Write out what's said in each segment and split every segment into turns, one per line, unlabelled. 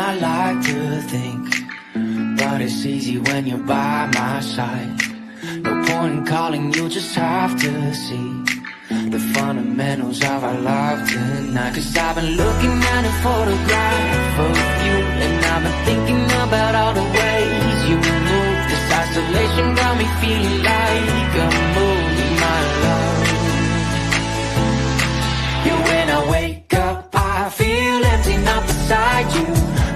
I like to think, but it's easy when you're by my side. No point in calling, you just have to see the fundamentals of our love tonight. Cause I've been looking at a photograph of you, and I've been thinking about all the ways you move. This isolation got me feeling like a movie, my love. Yeah, when I wake up, I feel empty, not beside you.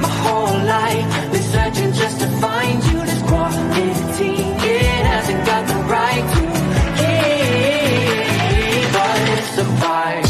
My whole life been searching just to find you. This quarantine, it hasn't got the right to. Yeah, but it's a vibe.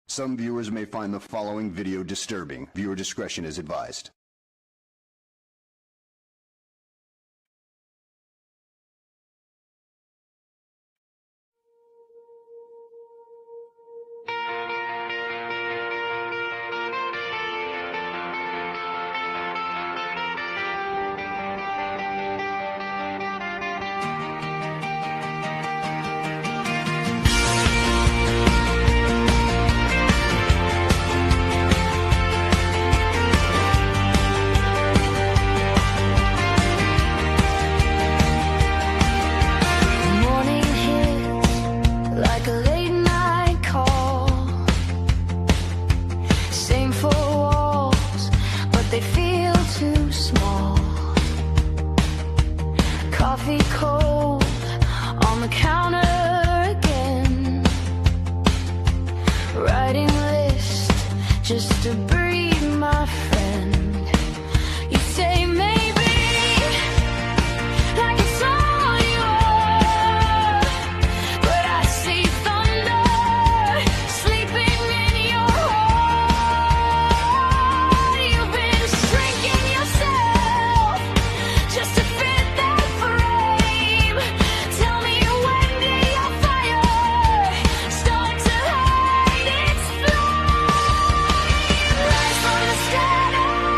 Some viewers may find the following video disturbing. Viewer discretion is advised.
Cold on the counter again, writing list just to breathe, my friend. You say maybe like it's all you are, but I see thunder sleeping in your heart. You've been shrinking yourself just to fit that frame. Tell me, when did your fire start to hide its flame? Rise from the static,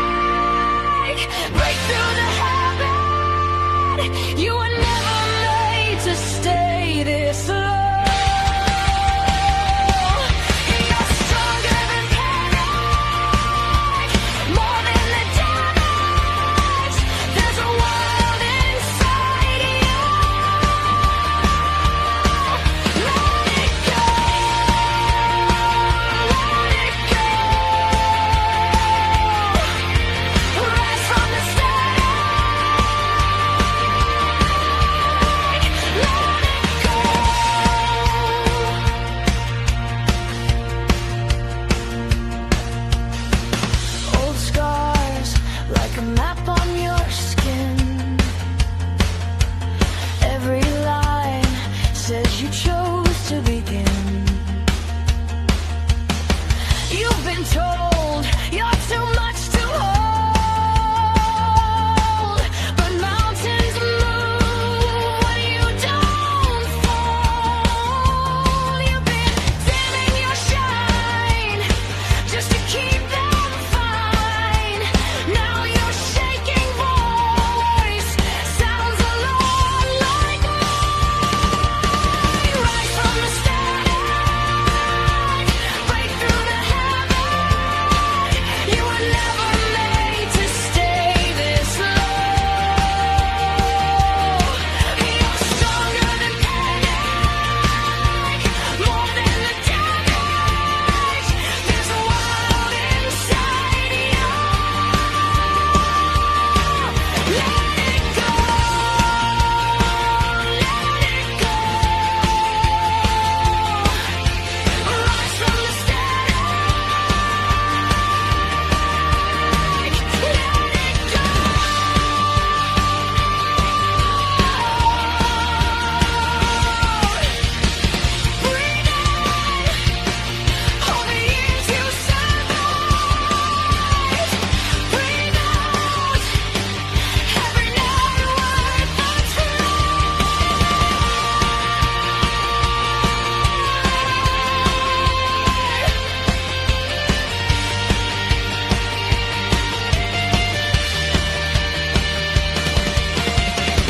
break through the habit. You were never made to stay this low. You're stronger than panic, more than the damage. There's a world inside you. Let it go, let it go. Rise from the static, let it go. Old scars like a map on your skin. Every line says you chose to begin. You've been been told you're too much to hold, but mountains move when you don't fall. You've been dimming your shine just to keep them fine. Now your shaking voice sounds a lot like mine. Rise from the static, break through the heaven. You were never made to stay this low. You're stronger than panic, more than the damage. There's a world inside you. Let it go, let it go. Rise from the static, let it go. Breathe in all the years you survived. Breathe out every night worth the try.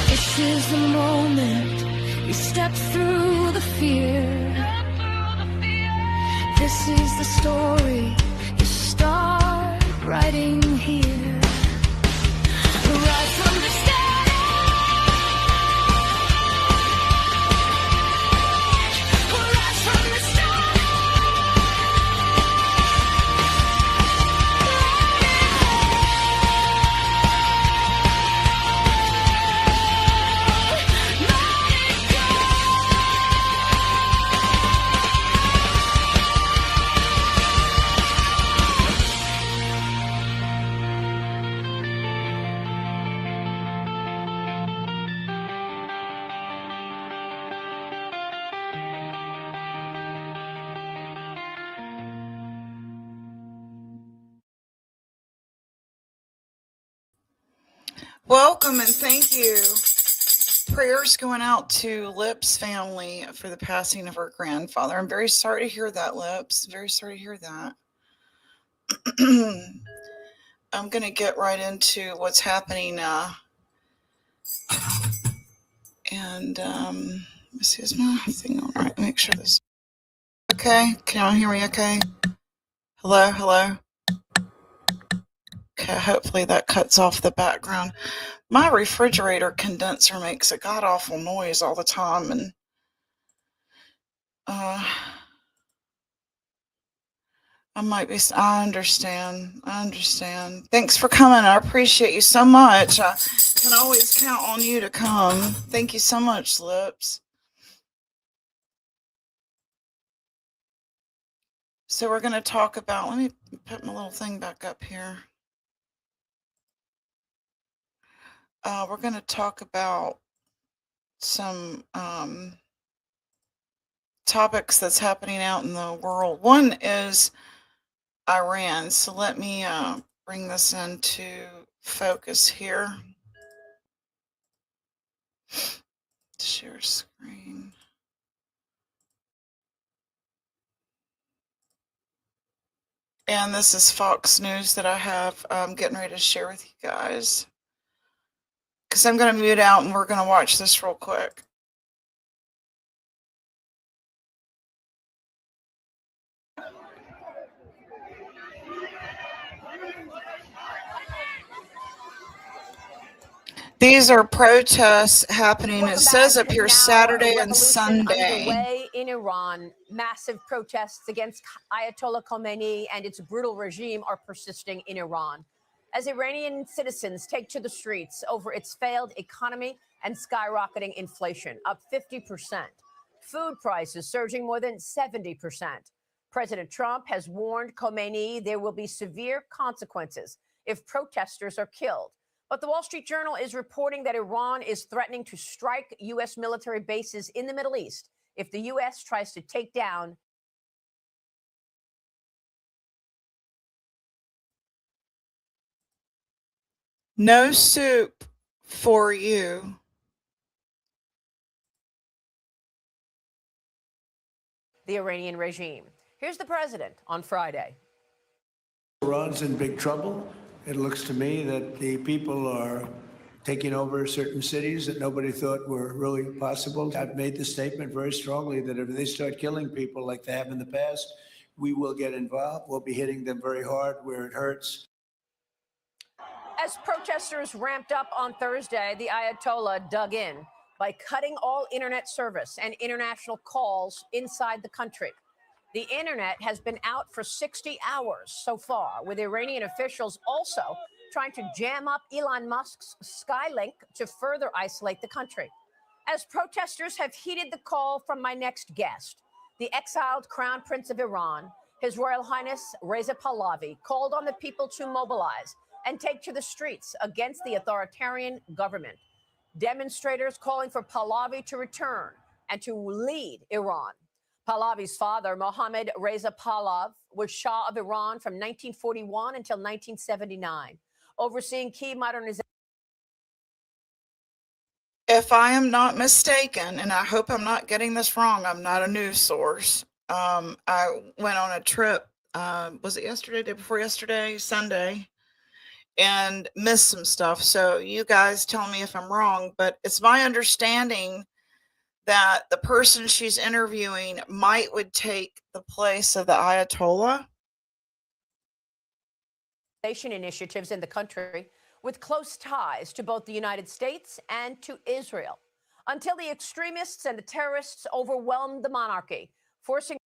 This is the moment you step through the fear. This is the story you start writing here. Rise from the static, rise from the static.
Welcome and thank you. Prayers going out to Lips family for the passing of her grandfather. I'm very sorry to hear that, Lips. Very sorry to hear that. I'm going to get right into what's happening. And let's see, is my thing all right? Make sure this. Okay, can y'all hear me? Okay. Hello, hello. Okay, hopefully that cuts off the background. My refrigerator condenser makes a god awful noise all the time, and I might be. I understand. Thanks for coming. I appreciate you so much. I can always count on you to come. Thank you so much, Lips. So we're going to talk about. Let me put my little thing back up here. We're going to talk about some topics that's happening out in the world. One is Iran. So let me bring this into focus here. Share screen. And this is Fox News that I have getting ready to share with you guys. Because I'm going to mute out and we're going to watch this real quick. These are protests happening. It says up here Saturday and Sunday.
Underway in Iran, massive protests against Ayatollah Khomeini and its brutal regime are persisting in Iran as Iranian citizens take to the streets over its failed economy and skyrocketing inflation, up 50%. Food prices surging more than 70%. President Trump has warned Khomeini there will be severe consequences if protesters are killed. But the Wall Street Journal is reporting that Iran is threatening to strike U.S. military bases in the Middle East if the U.S. tries to take down
No soup for you.
The Iranian regime. Here's the president on Friday.
Iran's in big trouble. It looks to me that the people are taking over certain cities that nobody thought were really possible. I've made the statement very strongly that if they start killing people like they have in the past, we will get involved. We'll be hitting them very hard where it hurts.
As protesters ramped up on Thursday, the Ayatollah dug in by cutting all internet service and international calls inside the country. The internet has been out for 60 hours so far, with Iranian officials also trying to jam up Elon Musk's Skylink to further isolate the country. As protesters have heeded the call from my next guest, the exiled Crown Prince of Iran, His Royal Highness Reza Pahlavi, called on the people to mobilize and take to the streets against the authoritarian government. Demonstrators calling for Pahlavi to return and to lead Iran. Pahlavi's father, Mohammad Reza Pahlavi, was Shah of Iran from 1941 until 1979, overseeing key modernization.
If I am not mistaken, and I hope I'm not getting this wrong, I'm not a news source. I went on a trip, was it yesterday, day before yesterday, Sunday, and missed some stuff. So you guys tell me if I'm wrong, but it's my understanding that the person she's interviewing would take the place of the Ayatollah.
Initiatives in the country with close ties to both the United States and to Israel, until the extremists and the terrorists overwhelmed the monarchy, forcing.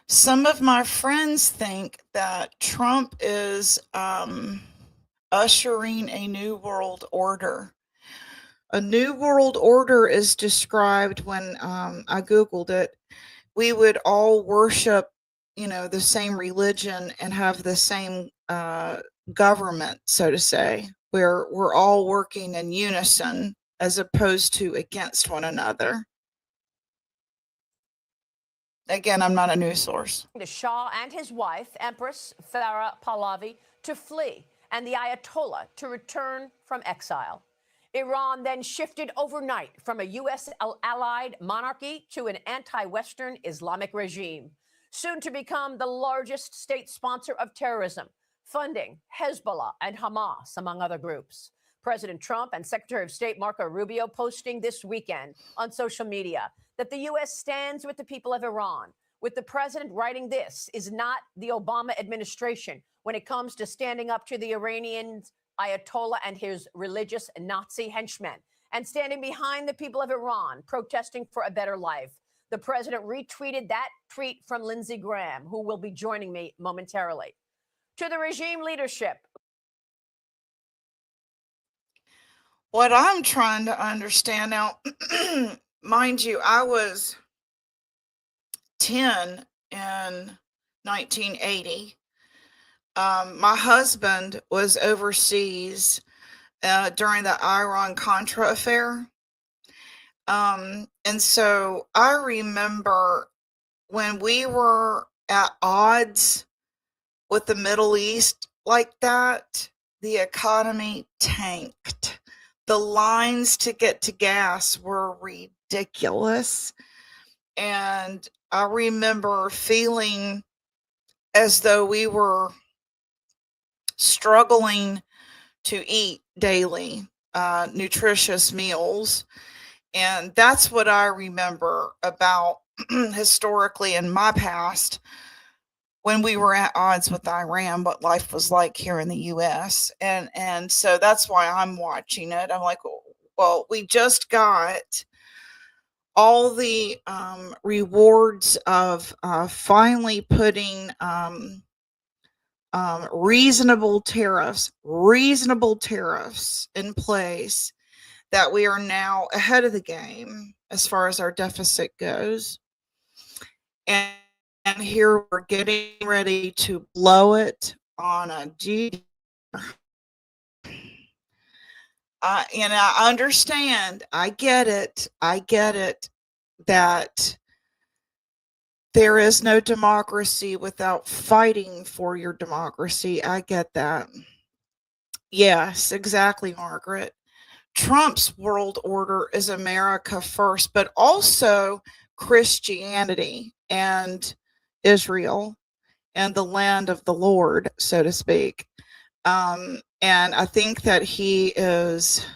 Some of my friends think that Trump is ushering a new world order. A new world order is described when I Googled it. We would all worship, the same religion and have the same government, so to say, where we're all working in unison as opposed to against one another. Again, I'm not a news source.
The Shah and his wife, Empress Farah Pahlavi, to flee, and the Ayatollah to return from exile. Iran then shifted overnight from a U.S. allied monarchy to an anti-Western Islamic regime, soon to become the largest state sponsor of terrorism, funding Hezbollah and Hamas, among other groups. President Trump and Secretary of State Marco Rubio posting this weekend on social media that the U.S. stands with the people of Iran, with the president writing this is not the Obama administration when it comes to standing up to the Iranian Ayatollah and his religious Nazi henchmen, and standing behind the people of Iran protesting for a better life. The president retweeted that tweet from Lindsey Graham, who will be joining me momentarily. To the regime leadership.
What I'm trying to understand now, mind you, I was 10 in 1980. My husband was overseas during the Iran-Contra affair. And so I remember when we were at odds with the Middle East like that, the economy tanked. The lines to get to gas were ridiculous. And I remember feeling as though we were struggling to eat daily, nutritious meals. And that's what I remember about historically in my past when we were at odds with Iran, what life was like here in the US. And so that's why I'm watching it. I'm like, well, we just got all the rewards of finally putting reasonable tariffs in place, that we are now ahead of the game as far as our deficit goes. And here we're getting ready to blow it on a GDP. And I understand, I get it, that there is no democracy without fighting for your democracy. I get that. Yes, exactly, Margaret. Trump's world order is America first, but also Christianity and Israel and the land of the Lord, so to speak. And I think that he is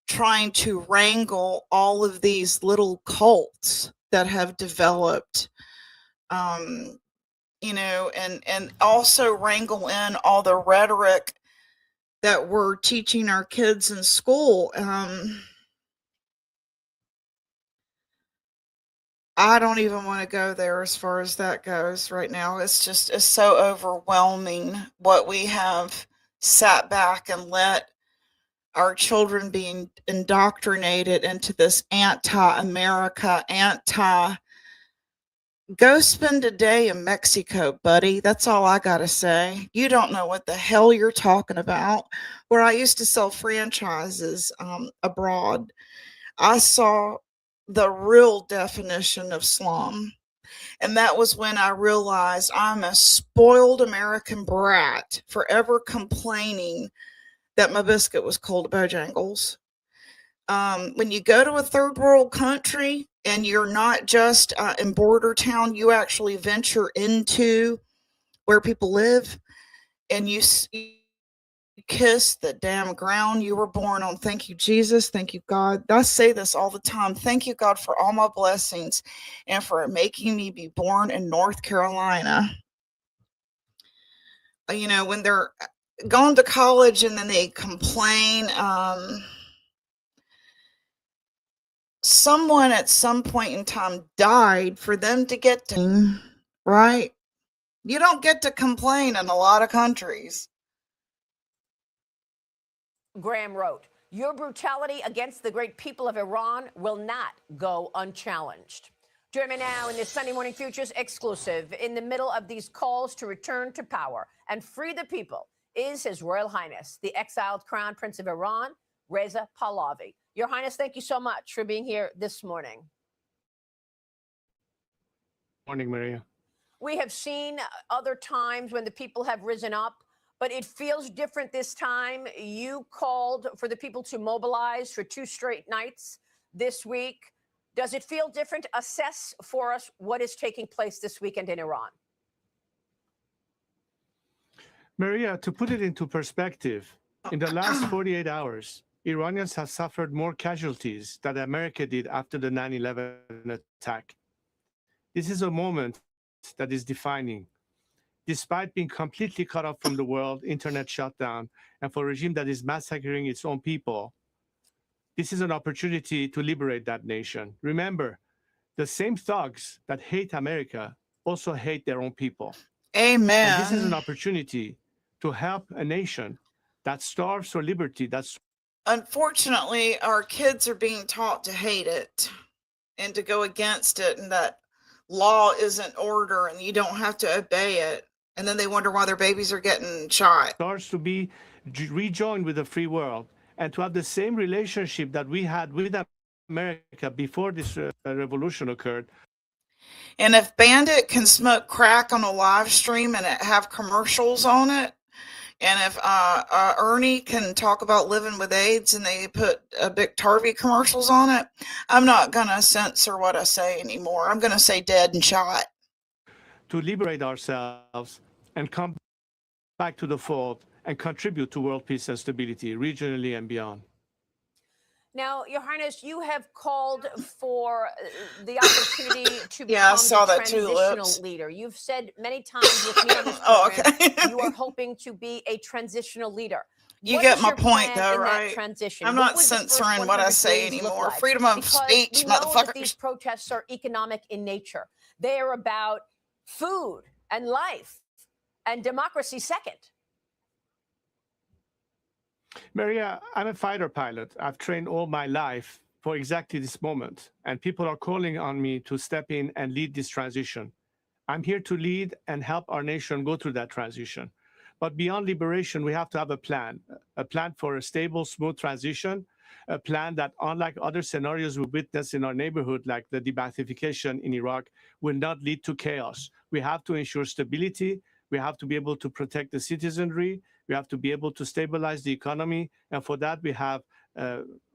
trying to wrangle all of these little cults that have developed, um, and also wrangle in all the rhetoric that we're teaching our kids in school. I don't even want to go there as far as that goes right now. It's so overwhelming what we have sat back and let our children being indoctrinated into this anti-America, go spend a day in Mexico, buddy. That's all I got to say. You don't know what the hell you're talking about. Where I used to sell franchises abroad, I saw the real definition of slum. And that was when I realized I'm a spoiled American brat forever complaining that my biscuit was cold at Bojangles. When you go to a third world country and you're not just in border town, you actually venture into where people live and you kiss the damn ground you were born on. Thank you, Jesus. Thank you, God. I say this all the time. Thank you, God, for all my blessings and for making me be born in North Carolina. When they're going to college and then they complain, someone at some point in time died for them to get to, right? You don't get to complain in a lot of countries.
Graham wrote, "Your brutality against the great people of Iran will not go unchallenged." Join me now in this Sunday Morning Futures exclusive. In the middle of these calls to return to power and free the people is His Royal Highness, the exiled Crown Prince of Iran, Reza Pahlavi. Your Highness, thank you so much for being here this morning.
Morning, Maria.
We have seen other times when the people have risen up, but it feels different this time. You called for the people to mobilize for 2 straight nights this week. Does it feel different? Assess for us what is taking place this weekend in Iran.
Maria, to put it into perspective, in the last 48 hours, Iranians have suffered more casualties than America did after the 9/11 attack. This is a moment that is defining. Despite being completely cut off from the world, internet shutdown, and for a regime that is massacring its own people, this is an opportunity to liberate that nation. Remember, the same thugs that hate America also hate their own people.
Amen.
And this is an opportunity to help a nation that starves for liberty.
Unfortunately, our kids are being taught to hate it and to go against it, and that law isn't order and you don't have to obey it. And then they wonder why their babies are getting shot.
Starts to be rejoined with the free world and to have the same relationship that we had with America before this revolution occurred.
And if Bandit can smoke crack on a live stream and it have commercials on it, and if Ernie can talk about living with AIDS and they put Big Tarvey commercials on it, I'm not going to censor what I say anymore. I'm going to say dead and shot.
To liberate ourselves and come back to the fold and contribute to world peace and stability regionally and beyond.
Now, Your Highness, you have called for the opportunity to become
Yeah, I saw
the
that too,
transitional
Lips.
leader. You've said many times with me on this
Oh,
program,
okay.
you are hoping to be a transitional leader.
You
What
get
is
my
your
point,
plan
though,
in that
right?
transition?
I'm
What
not
would the first
censoring what I
100
say
days look
anymore.
like?
Freedom of
Because
speech,
we know that these
motherfuckers.
protests are economic in nature. They are about food and life and democracy second.
Maria, I'm a fighter pilot. I've trained all my life for exactly this moment, and people are calling on me to step in and lead this transition. I'm here to lead and help our nation go through that transition. But beyond liberation, we have to have a plan for a stable, smooth transition, a plan that, unlike other scenarios we witnessed in our neighborhood, like the de-Baathification in Iraq, will not lead to chaos. We have to ensure stability. We have to be able to protect the citizenry, We have to be able to stabilize the economy. And for that, we have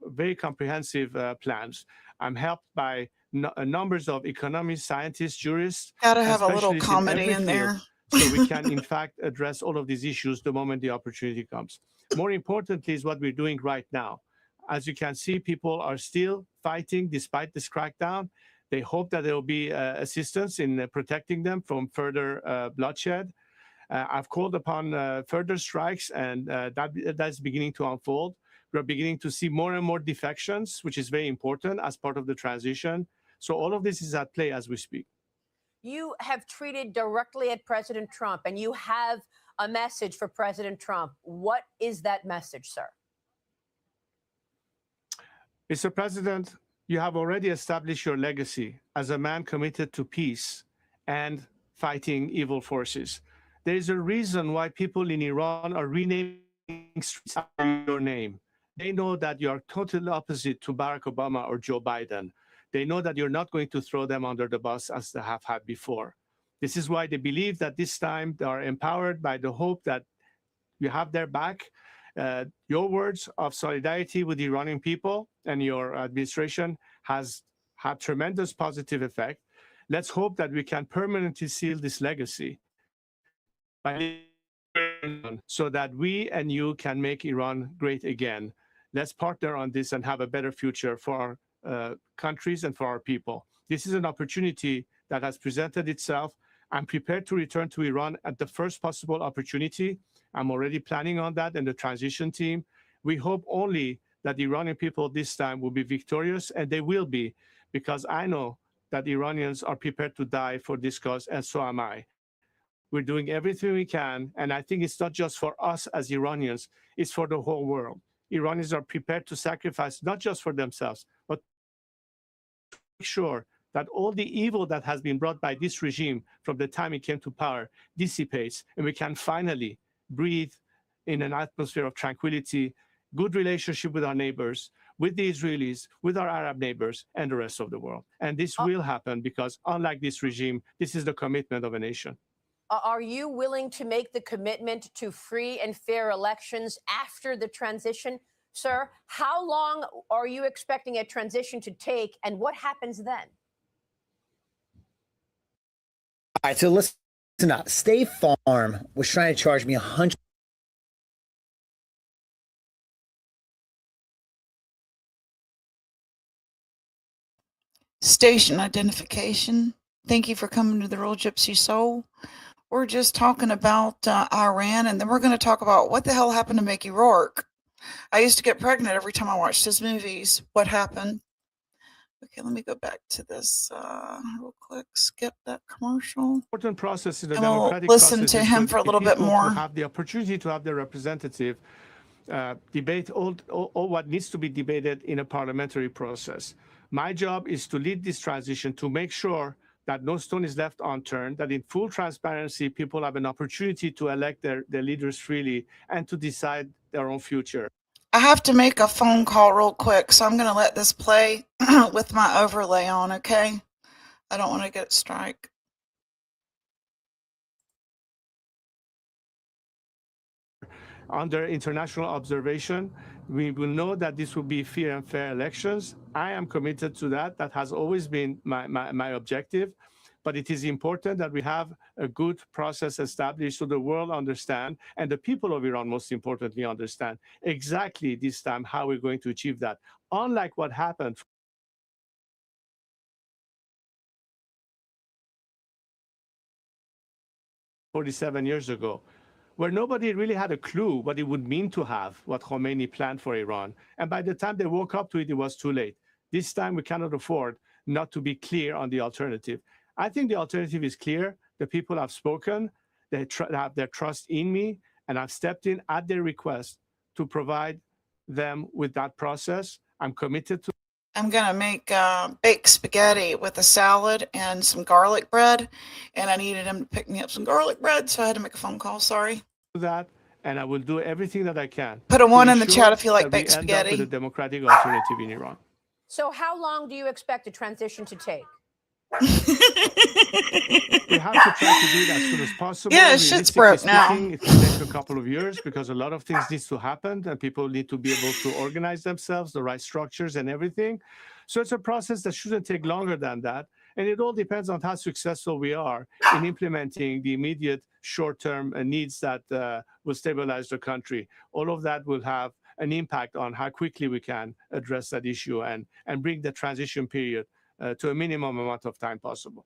very comprehensive plans. I'm helped by numbers of economists, scientists, jurists,
Gotta
and
have a little
specialists in
comedy
every
in
field,
there.
so we can, in fact, address all of these issues the moment the opportunity comes. More importantly is what we're doing right now. As you can see, people are still fighting despite this crackdown. They hope that there will be assistance in protecting them from further bloodshed. I've called upon further strikes, and that's beginning to unfold. We're beginning to see more and more defections, which is very important as part of the transition. So all of this is at play as we speak.
You have tweeted directly at President Trump, and you have a message for President Trump. What is that message, sir?
Mr. President, you have already established your legacy as a man committed to peace and fighting evil forces. There is a reason why people in Iran are renaming streets after your name. They know that you are totally opposite to Barack Obama or Joe Biden. They know that you're not going to throw them under the bus as they have had before. This is why they believe that this time they are empowered by the hope that you have their back. Your words of solidarity with the Iranian people and your administration has had tremendous positive effect. Let's hope that we can permanently seal this legacy so that we and you can make Iran great again. Let's partner on this and have a better future for our countries and for our people. This is an opportunity that has presented itself. I'm prepared to return to Iran at the first possible opportunity. I'm already planning on that and the transition team. We hope only that the Iranian people this time will be victorious, and they will be, because I know that Iranians are prepared to die for this cause, and so am I. We're doing everything we can, and I think it's not just for us as Iranians, it's for the whole world. Iranians are prepared to sacrifice not just for themselves, but to make sure that all the evil that has been brought by this regime from the time it came to power dissipates, and we can finally breathe in an atmosphere of tranquility, good relationship with our neighbors, with the Israelis, with our Arab neighbors, and the rest of the world. And this will happen because, unlike this regime, this is the commitment of a nation.
Are you willing to make the commitment to free and fair elections after the transition? Sir, how long are you expecting a transition to take, and what happens then?
All right, so listen up. State Farm was trying to charge me $100.
Station identification. Thank you for coming to the Real Gypsy Soul. We're just talking about Iran, and then we're going to talk about what the hell happened to Mickey Rourke. I used to get pregnant every time I watched his movies. What happened? Okay, let me go back to this real quick. Skip that commercial.
Important process in the
And we'll
democratic
listen
process
to
is
him for a little bit
people
more.
to have the opportunity to have their representative debate all what needs to be debated in a parliamentary process. My job is to lead this transition, to make sure that no stone is left unturned, that in full transparency, people have an opportunity to elect their leaders freely and to decide their own future.
I have to make a phone call real quick, so I'm going to let this play with my overlay on, okay? I don't want to get strike.
Under international observation, we will know that this will be fair and fair elections. I am committed to that. That has always been my objective. But it is important that we have a good process established so the world understand, and the people of Iran, most importantly, understand exactly this time how we're going to achieve that. Unlike what happened 47 years ago, where nobody really had a clue what it would mean to have what Khomeini planned for Iran. And by the time they woke up to it, it was too late. This time, we cannot afford not to be clear on the alternative. I think the alternative is clear. The people have spoken. They have their trust in me, and I've stepped in at their request to provide them with that process. I'm committed to. I'm going to make baked spaghetti with a salad and some garlic bread, and I needed him to pick me up some garlic bread, so I had to make a phone call. Sorry. That, and I will do everything that I can. Put a 1 in the chat if you like baked spaghetti. With a democratic alternative in Iran.
So how long do you expect the transition to take?
We have to try to do it as soon as possible.
Yeah, shit's
Realistically
broke now.
speaking, it can take a couple of years because a lot of things need to happen and people need to be able to organize themselves, the right structures and everything. So it's a process that shouldn't take longer than that. And it all depends on how successful we are in implementing the immediate short-term needs that will stabilize the country. All of that will have an impact on how quickly we can address that issue and bring the transition period to a minimum amount of time possible.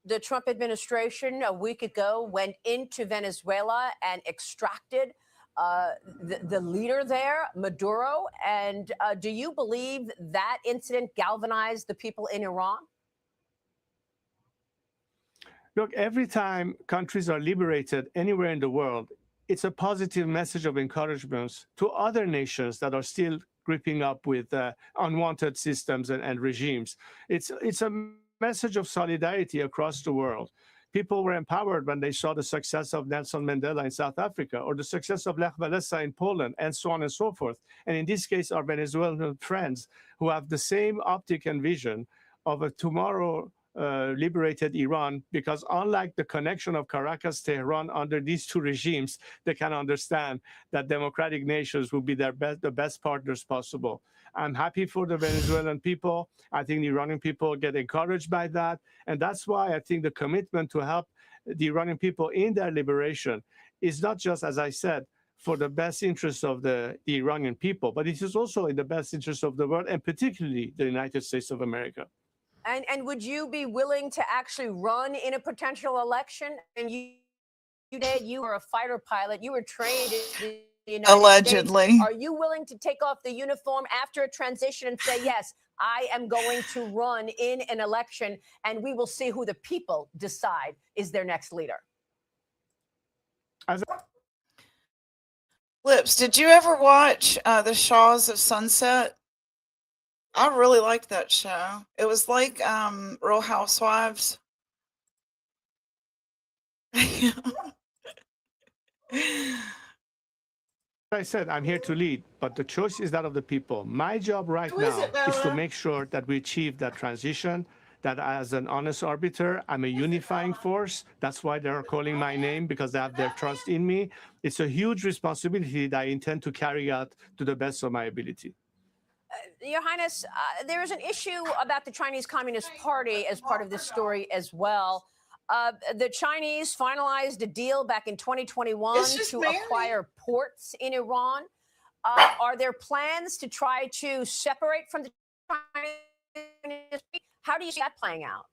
The Trump administration a week ago went into Venezuela and extracted the leader there, Maduro. And do you believe that incident galvanized the people in Iran?
Look, every time countries are liberated anywhere in the world, it's a positive message of encouragement to other nations that are still gripping up with unwanted systems and regimes. It's a message of solidarity across the world. People were empowered when they saw the success of Nelson Mandela in South Africa or the success of Lech Walesa in Poland and so on and so forth. And in this case, our Venezuelan friends who have the same optic and vision of a tomorrow liberated Iran, because unlike the connection of Caracas, Tehran under these two regimes, they can understand that democratic nations will be the best partners possible. I'm happy for the Venezuelan people. I think the Iranian people get encouraged by that. And that's why I think the commitment to help the Iranian people in their liberation is not just, as I said, for the best interests of the Iranian people, but it is also in the best interest of the world, and particularly the United States of America.
And would you be willing to actually run in a potential election? And you did. You were a fighter pilot. You were trained in the United
Allegedly.
States. Are you willing to take off the uniform after a transition and say, yes, I am going to run in an election, and we will see who the people decide is their next leader?
Lips, did you ever watch The Shaws of Sunset? I really liked that show. It was like Real Housewives.
I said, I'm here to lead, but the choice is that of the people. My job right now is to make sure that we achieve that transition, that as an honest arbiter, I'm a unifying force. That's why they're calling my name, because they have their trust in me. It's a huge responsibility that I intend to carry out to the best of my ability.
Your Highness, there is an issue about the Chinese Communist Party as part of this story as well. The Chinese finalized a deal back in 2021 to acquire ports in Iran. Are there plans to try to separate from the Chinese? How do you see that playing out?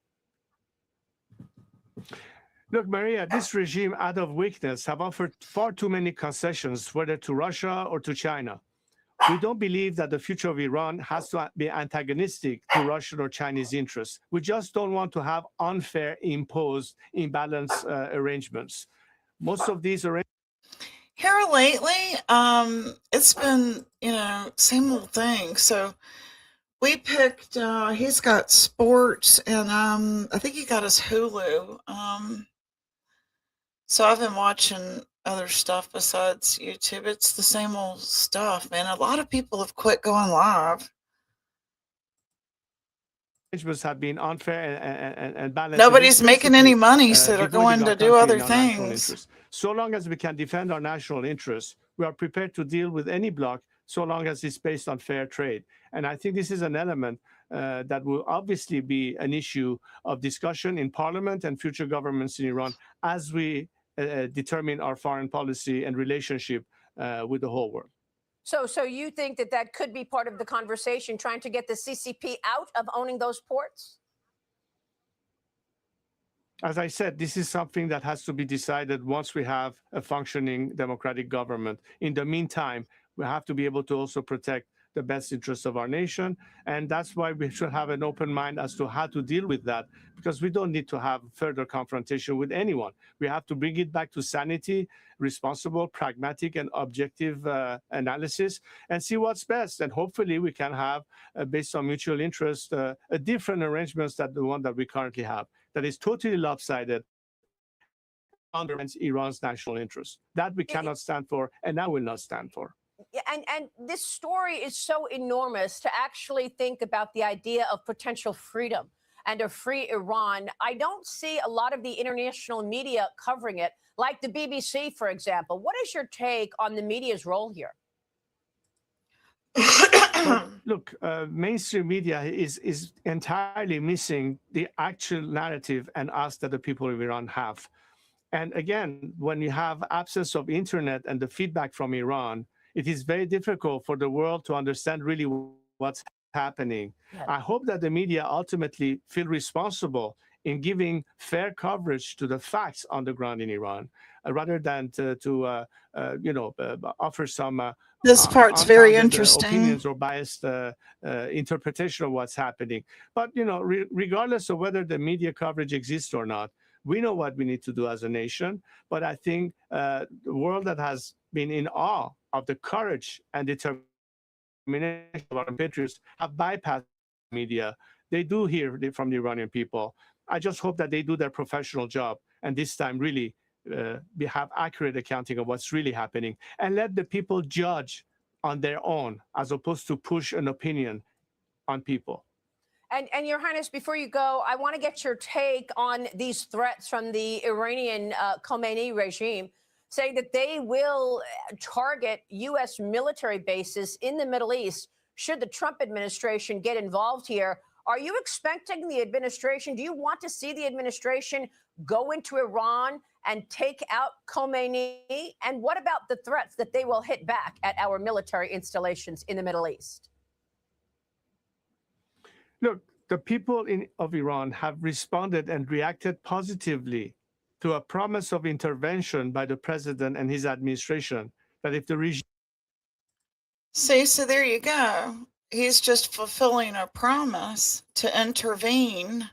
Look, Maria, this regime, out of weakness, have offered far too many concessions, whether to Russia or to China. We don't believe that the future of Iran has to be antagonistic to Russian or Chinese interests. We just don't want to have unfair, imposed, imbalanced arrangements. Most of these arrangements.
Here lately, it's been, same old thing. So we picked, he's got sports, and I think he got his Hulu. So I've been watching other stuff besides YouTube. It's the same old stuff, man. A lot of people have quit going live.
Arrangements have been unfair and balanced.
Nobody's making any money, so they're going to do other things.
So long as we can defend our national interests, we are prepared to deal with any bloc, so long as it's based on fair trade. And I think this is an element that will obviously be an issue of discussion in parliament and future governments in Iran as we determine our foreign policy and relationship with the whole world.
So you think that could be part of the conversation, trying to get the CCP out of owning those ports?
As I said, this is something that has to be decided once we have a functioning democratic government. In the meantime, we have to be able to also protect the best interests of our nation. And that's why we should have an open mind as to how to deal with that, because we don't need to have further confrontation with anyone. We have to bring it back to sanity, responsible, pragmatic, and objective analysis, and see what's best. And hopefully we can have, based on mutual interest, a different arrangements than the one that we currently have, that is totally lopsided, undermines Iran's national interest. That we cannot stand for, and I will not stand for.
And this story is so enormous to actually think about the idea of potential freedom. and a free Iran. I don't see a lot of the international media covering it, like the BBC, for example. What is your take on the media's role here?
Well, look, mainstream media is entirely missing the actual narrative and ask that the people of Iran have. And again, when you have absence of internet and the feedback from Iran, it is very difficult for the world to understand really what's happening.
Yeah.
I hope that the media ultimately feel responsible in giving fair coverage to the facts on the ground in Iran, rather than to offer some
This part's very
unfounded
interesting.
opinions or biased interpretation of what's happening. But regardless of whether the media coverage exists or not, we know what we need to do as a nation. But I think the world that has been in awe of the courage and determination of our patriots have bypassed media. They do hear from the Iranian people. I just hope that they do their professional job and this time really have accurate accounting of what's really happening and let the people judge on their own as opposed to push an opinion on people.
And Your Highness, before you go, I want to get your take on these threats from the Iranian Khomeini regime, saying that they will target U.S. military bases in the Middle East should the Trump administration get involved here. Are you expecting the administration, do you want to see the administration go into Iran and take out Khomeini? And what about the threats that they will hit back at our military installations in the Middle East?
Look, the people of Iran have responded and reacted positively to a promise of intervention by the president and his administration, that if the regime...
See, so there you go. He's just fulfilling a promise to intervene.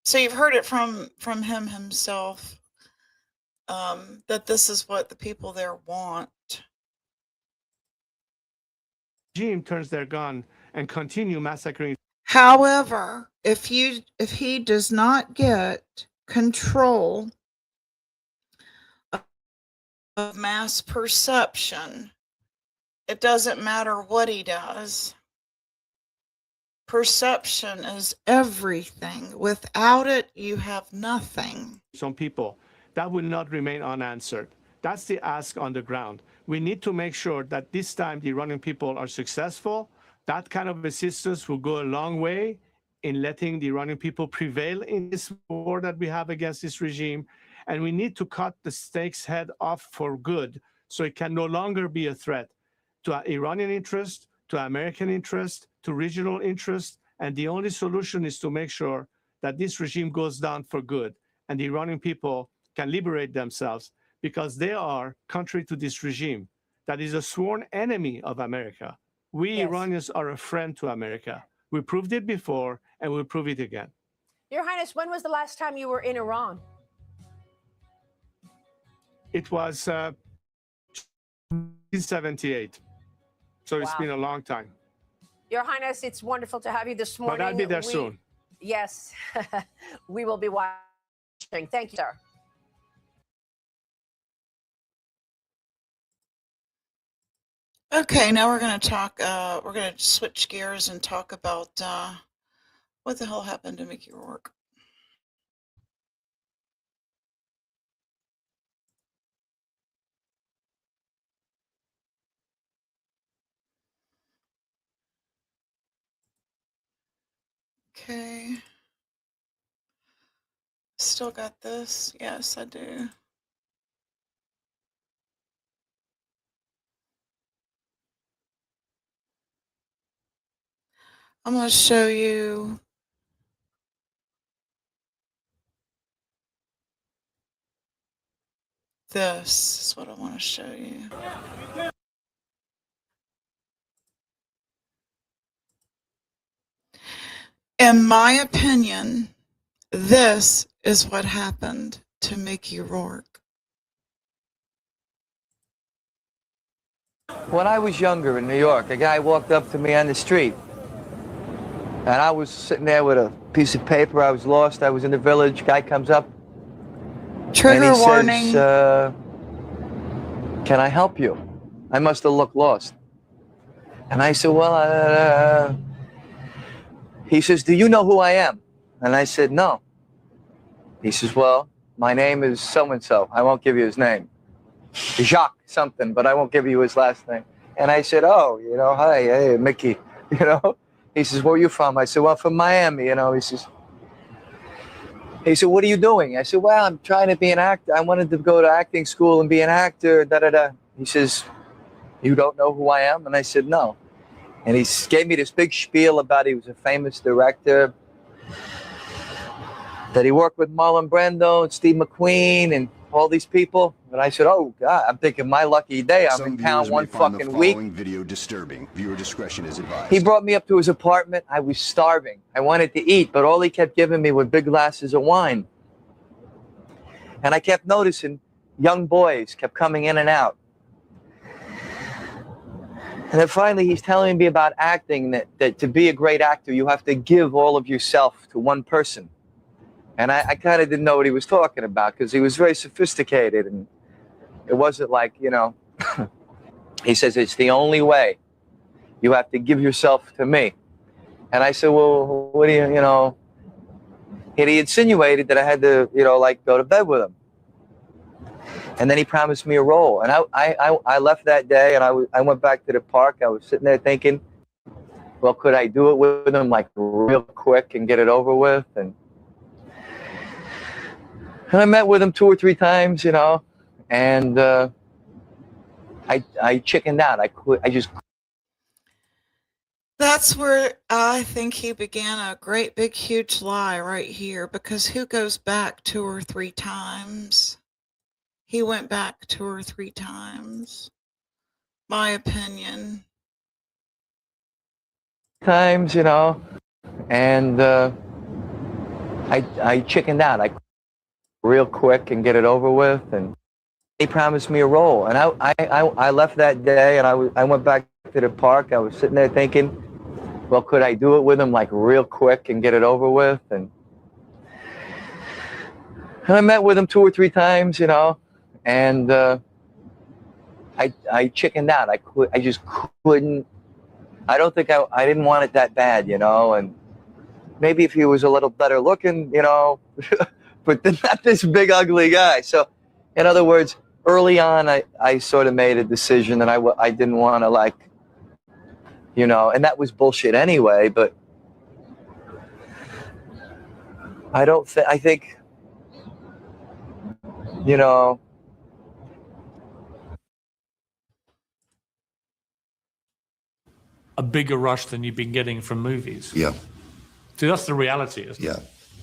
So you've heard it from him himself, that this is what the people there want.
regime turns their gun and continue massacring.
However, if he does not get control of mass perception, it doesn't matter what he does. Perception is everything. Without it, you have nothing.
Some people, that will not remain unanswered. That's the ask on the ground. We need to make sure that this time the Iranian people are successful. That kind of assistance will go a long way in letting the Iranian people prevail in this war that we have against this regime. And we need to cut the snake's head off for good, so it can no longer be a threat to Iranian interest, to American interest, to regional interest. And the only solution is to make sure that this regime goes down for good and the Iranian people can liberate themselves, because they are, contrary to this regime, that is a sworn enemy of America. We Iranians are a friend to America. We proved it before and we'll prove it again.
Your Highness, when was the last time you were in Iran?
It was 1978. So it's been a long time.
Your Highness, it's wonderful to have you this morning.
But I'll be there soon.
Yes, we will be watching. Thank you, sir.
Okay, now we're going to talk, we're going to switch gears and talk about what the hell happened to Mickey Rourke. Okay. Still got this? Yes, I do. I'm going to show you this. Is what I want to show you. In my opinion, this is what happened to Mickey Rourke.
When I was younger in New York, a guy walked up to me on the street. And I was sitting there with a piece of paper. I was lost. I was in the village. Guy comes up.
Trigger
and he
warning.
says, can I help you? I must have looked lost. And I said, well, he says, do you know who I am? And I said, no. He says, well, my name is so-and-so. I won't give you his name. Jacques something, but I won't give you his last name. And I said, oh, you know, hi, hey, Mickey, you know. He says, where are you from? I said, well, from Miami, you know. He said, what are you doing? I said, well, I'm trying to be an actor. I wanted to go to acting school and be an actor, da-da-da. He says, you don't know who I am? And I said, no. And he gave me this big spiel about he was a famous director, that he worked with Marlon Brando and Steve McQueen and all these people. And I said, oh, God, I'm thinking my lucky day. I'm in town one fucking week.
Following video disturbing. Viewer discretion is advised.
He brought me up to his apartment. I was starving. I wanted to eat, but all he kept giving me were big glasses of wine. And I kept noticing young boys kept coming in and out. And then finally, he's telling me about acting, that to be a great actor, you have to give all of yourself to one person. And I kind of didn't know what he was talking about because he was very sophisticated. And it wasn't like, you know, he says, it's the only way. You have to give yourself to me. And I said, well, what do you know? And he insinuated that I had to, you know, like go to bed with him. And then he promised me a role. And I left that day and I went back to the park. I was sitting there thinking, well, could I do it with him like real quick and get it over with? And I met with him 2 or 3 times, you know, and I chickened out. I just.
That's where I think he began a great big huge lie right here, because who goes back 2 or 3 times? He went back 2 or 3 times. My opinion.
Times, you know, and I chickened out. Real quick and get it over with. And he promised me a role. And I left that day and I went back to the park. I was sitting there thinking, well, could I do it with him like real quick and get it over with? And I met with him 2 or 3 times, you know, and I chickened out. I just couldn't. I don't think I didn't want it that bad, you know. And maybe if he was a little better looking, you know, but not this big ugly guy. So, in other words, early on, I sort of made a decision that I didn't want to, like, you know, and that was bullshit anyway. But I think, you know.
A bigger rush than you've been getting from movies.
Yeah.
So that's the reality, isn't it?
Yeah.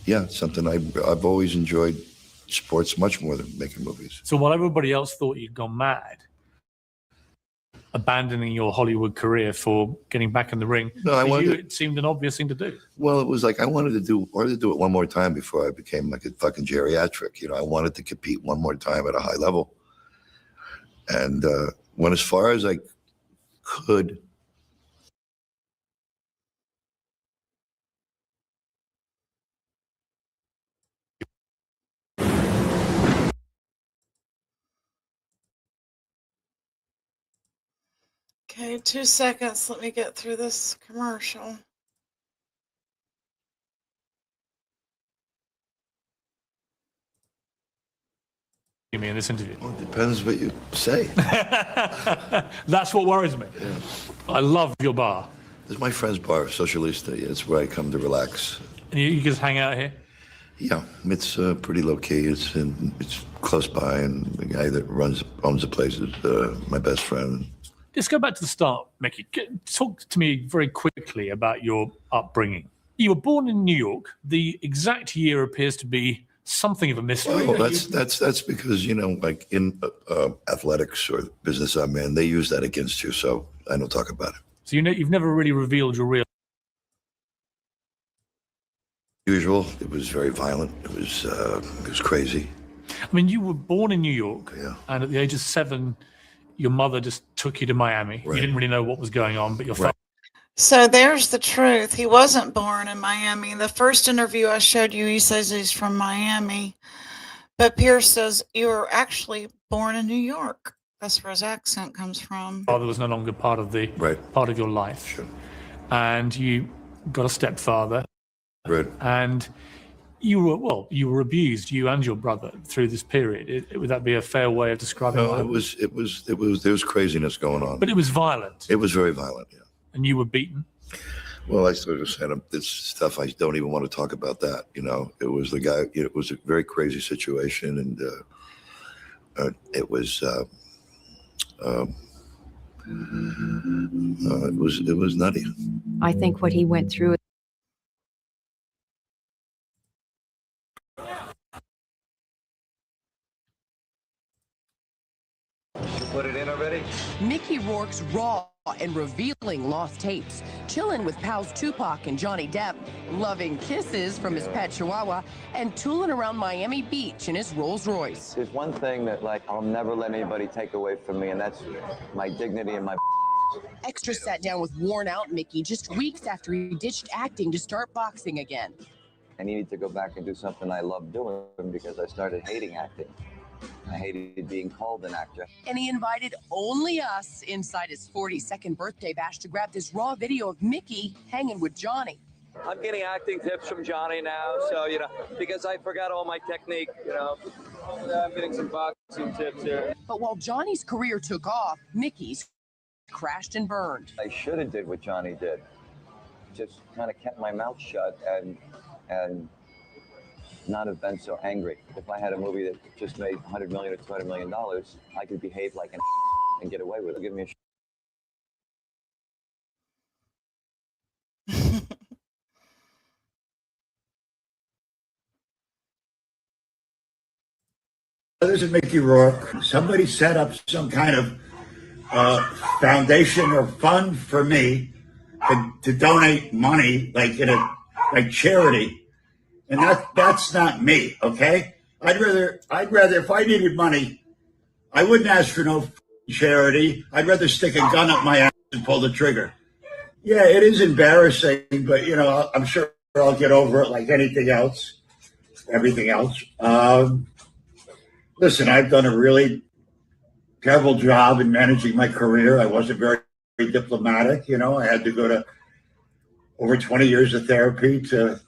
Yeah, something I've always enjoyed sports much more than making movies.
So while everybody else thought you'd gone mad, abandoning your Hollywood career for getting back in the ring, it seemed an obvious thing to do.
Well, it was like I wanted to do it one more time before I became like a fucking geriatric. You know, I wanted to compete one more time at a high level. And went as far as I could.
Okay, 2 seconds. Let me get through this commercial.
You mean in this interview?
Well, it depends what you say.
That's what worries me.
Yeah.
I love your bar.
This is my friend's bar, Socialista. It's where I come to relax.
And you just hang out here?
Yeah, it's pretty low key. It's close by, and the guy that owns the place is my best friend.
Let's go back to the start, Mickey. Talk to me very quickly about your upbringing. You were born in New York. The exact year appears to be something of a mystery.
Well, that's because, you know, like in athletics or business I'm in, they use that against you, so I don't talk about it.
So you've never really revealed your real.
Usual. It was very violent. It was crazy.
I mean, you were born in New York,
yeah.
And at the age of 7, your mother just took you to Miami.
Right.
You didn't really know what was going on, but your father.
So there's the truth. He wasn't born in Miami. The first interview I showed you, he says he's from Miami. But Pierce says you were actually born in New York. That's where his accent comes from.
Father was no longer part of your life.
Sure.
And you got a stepfather.
Right.
And you were abused, you and your brother, through this period. Would that be a fair way of describing
No,
what
there was craziness going on.
But it was violent.
It was very violent, yeah.
And you were beaten?
Well, I sort of said, this stuff, I don't even want to talk about that. It was the guy, it was a very crazy situation. And it was nutty.
I think what he went through.
Put it in already?
Mickey Rourke's raw and revealing lost tapes, chilling with pals Tupac and Johnny Depp, loving kisses from his pet Chihuahua, and tooling around Miami Beach in his Rolls Royce.
There's one thing that, I'll never let anybody take away from me, and that's my dignity and my.
Extra sat down with worn out Mickey just weeks after he ditched acting to start boxing again.
I needed to go back and do something I loved doing because I started hating acting. I hated being called an actor.
And he invited only us inside his 42nd birthday bash to grab this raw video of Mickey hanging with Johnny.
I'm getting acting tips from Johnny now, so, because I forgot all my technique, I'm getting some boxing tips here.
But while Johnny's career took off, Mickey's crashed and burned.
I should have did what Johnny did. Just kind of kept my mouth shut and not have been so angry. If I had a movie that just made $100 million or $200 million, I could behave like an and get away with it. Give me a
This is Mickey Rourke. Somebody set up some kind of foundation or fund for me to donate money, like charity, and that's not me. Okay, I'd rather if I needed money, I wouldn't ask for no charity. I'd rather stick a gun up my ass and pull the trigger. Yeah, it is embarrassing, but I'm sure I'll get over it like anything else, everything else. Listen, I've done a really terrible job in managing my career. I wasn't very diplomatic. I had to go to over 20 years of therapy to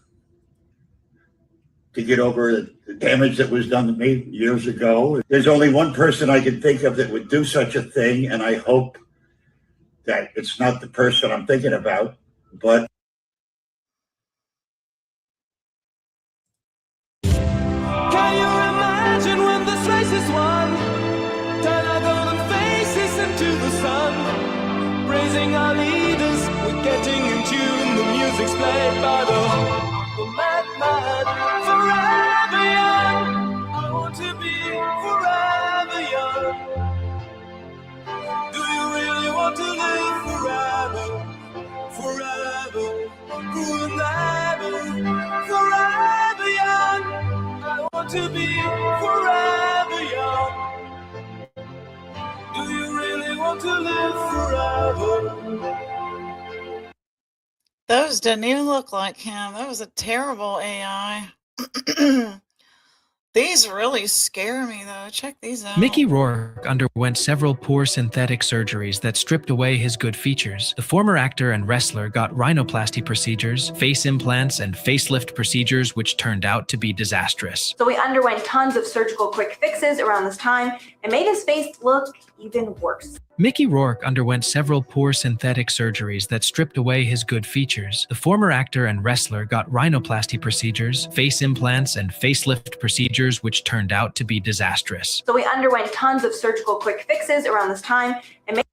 get over the damage that was done to me years ago. There's only one person I can think of that would do such a thing, and I hope that it's not the person I'm thinking about, but
Can you imagine when this race is won? Turn our golden faces into the sun. Praising our leaders, we're getting in tune. The music's played by the madman. Forever young, I want to be forever young. Do you really want to live forever? Forever, forever, forever young. I want to be forever young. Do you really want to live forever?
Those didn't even look like him. That was a terrible AI. These really scare me, though. Check these out.
Mickey Rourke underwent several poor synthetic surgeries that stripped away his good features. The former actor and wrestler got rhinoplasty procedures, face implants, and facelift procedures, which turned out to be disastrous.
So he underwent tons of surgical quick fixes around this time and made his face look even worse.
Mickey Rourke underwent several poor synthetic surgeries that stripped away his good features. The former actor and wrestler got rhinoplasty procedures, face implants, and facelift procedures, which turned out to be disastrous.
So he underwent tons of surgical quick fixes around this time and made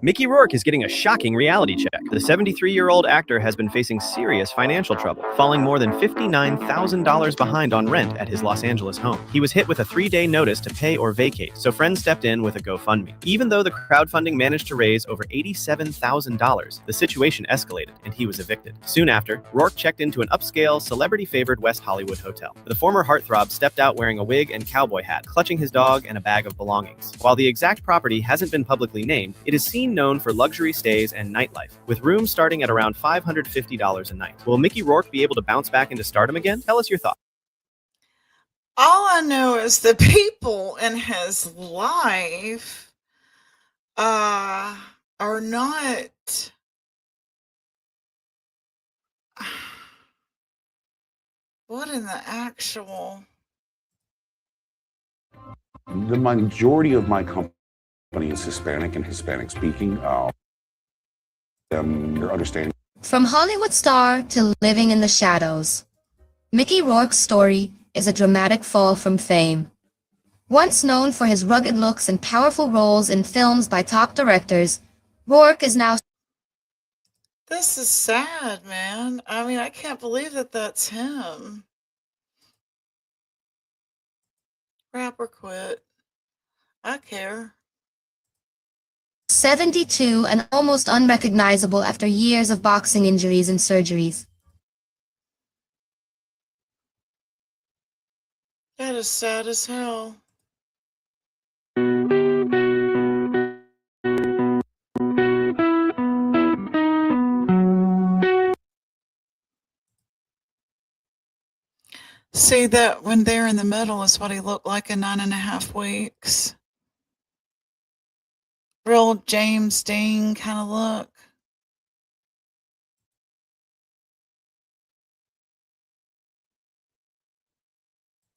Mickey Rourke is getting a shocking reality check. The 73-year-old actor has been facing serious financial trouble, falling more than $59,000 behind on rent at his Los Angeles home. He was hit with a 3-day notice to pay or vacate, so friends stepped in with a GoFundMe. Even though the crowdfunding managed to raise over $87,000, the situation escalated and he was evicted. Soon after, Rourke checked into an upscale, celebrity-favored West Hollywood hotel. The former heartthrob stepped out wearing a wig and cowboy hat, clutching his dog and a bag of belongings. While the exact property hasn't been publicly named, it is seen known for luxury stays and nightlife, with rooms starting at around $550 a night. Will Mickey Rourke be able to bounce back into stardom again? Tell us your thoughts.
All I know is the people in his life are not. What in the actual?
The majority of my company is Hispanic and Hispanic speaking. Your understanding.
From Hollywood star to living in the shadows, Mickey Rourke's story is a dramatic fall from fame. Once known for his rugged looks and powerful roles in films by top directors, Rourke is now...
This is sad, man. I mean, I can't believe that that's him. Rap or quit. I care.
72 and almost unrecognizable after years of boxing injuries and surgeries.
That is sad as hell. See, that when they're in the middle is what he looked like in 9.5 weeks. Real James Dean kind of look.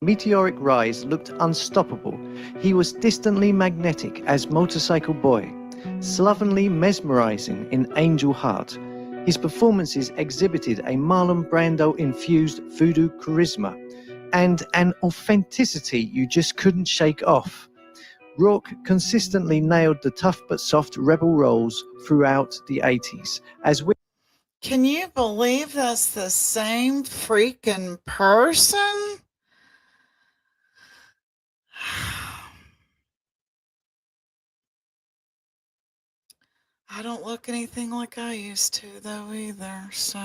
Meteoric rise looked unstoppable. He was distantly magnetic as Motorcycle Boy, slovenly mesmerizing in Angel Heart. His performances exhibited a Marlon Brando-infused voodoo charisma and an authenticity you just couldn't shake off. Rourke consistently nailed the tough but soft rebel roles throughout the 80s.
Can you believe that's the same freaking person? I don't look anything like I used to, though, either, so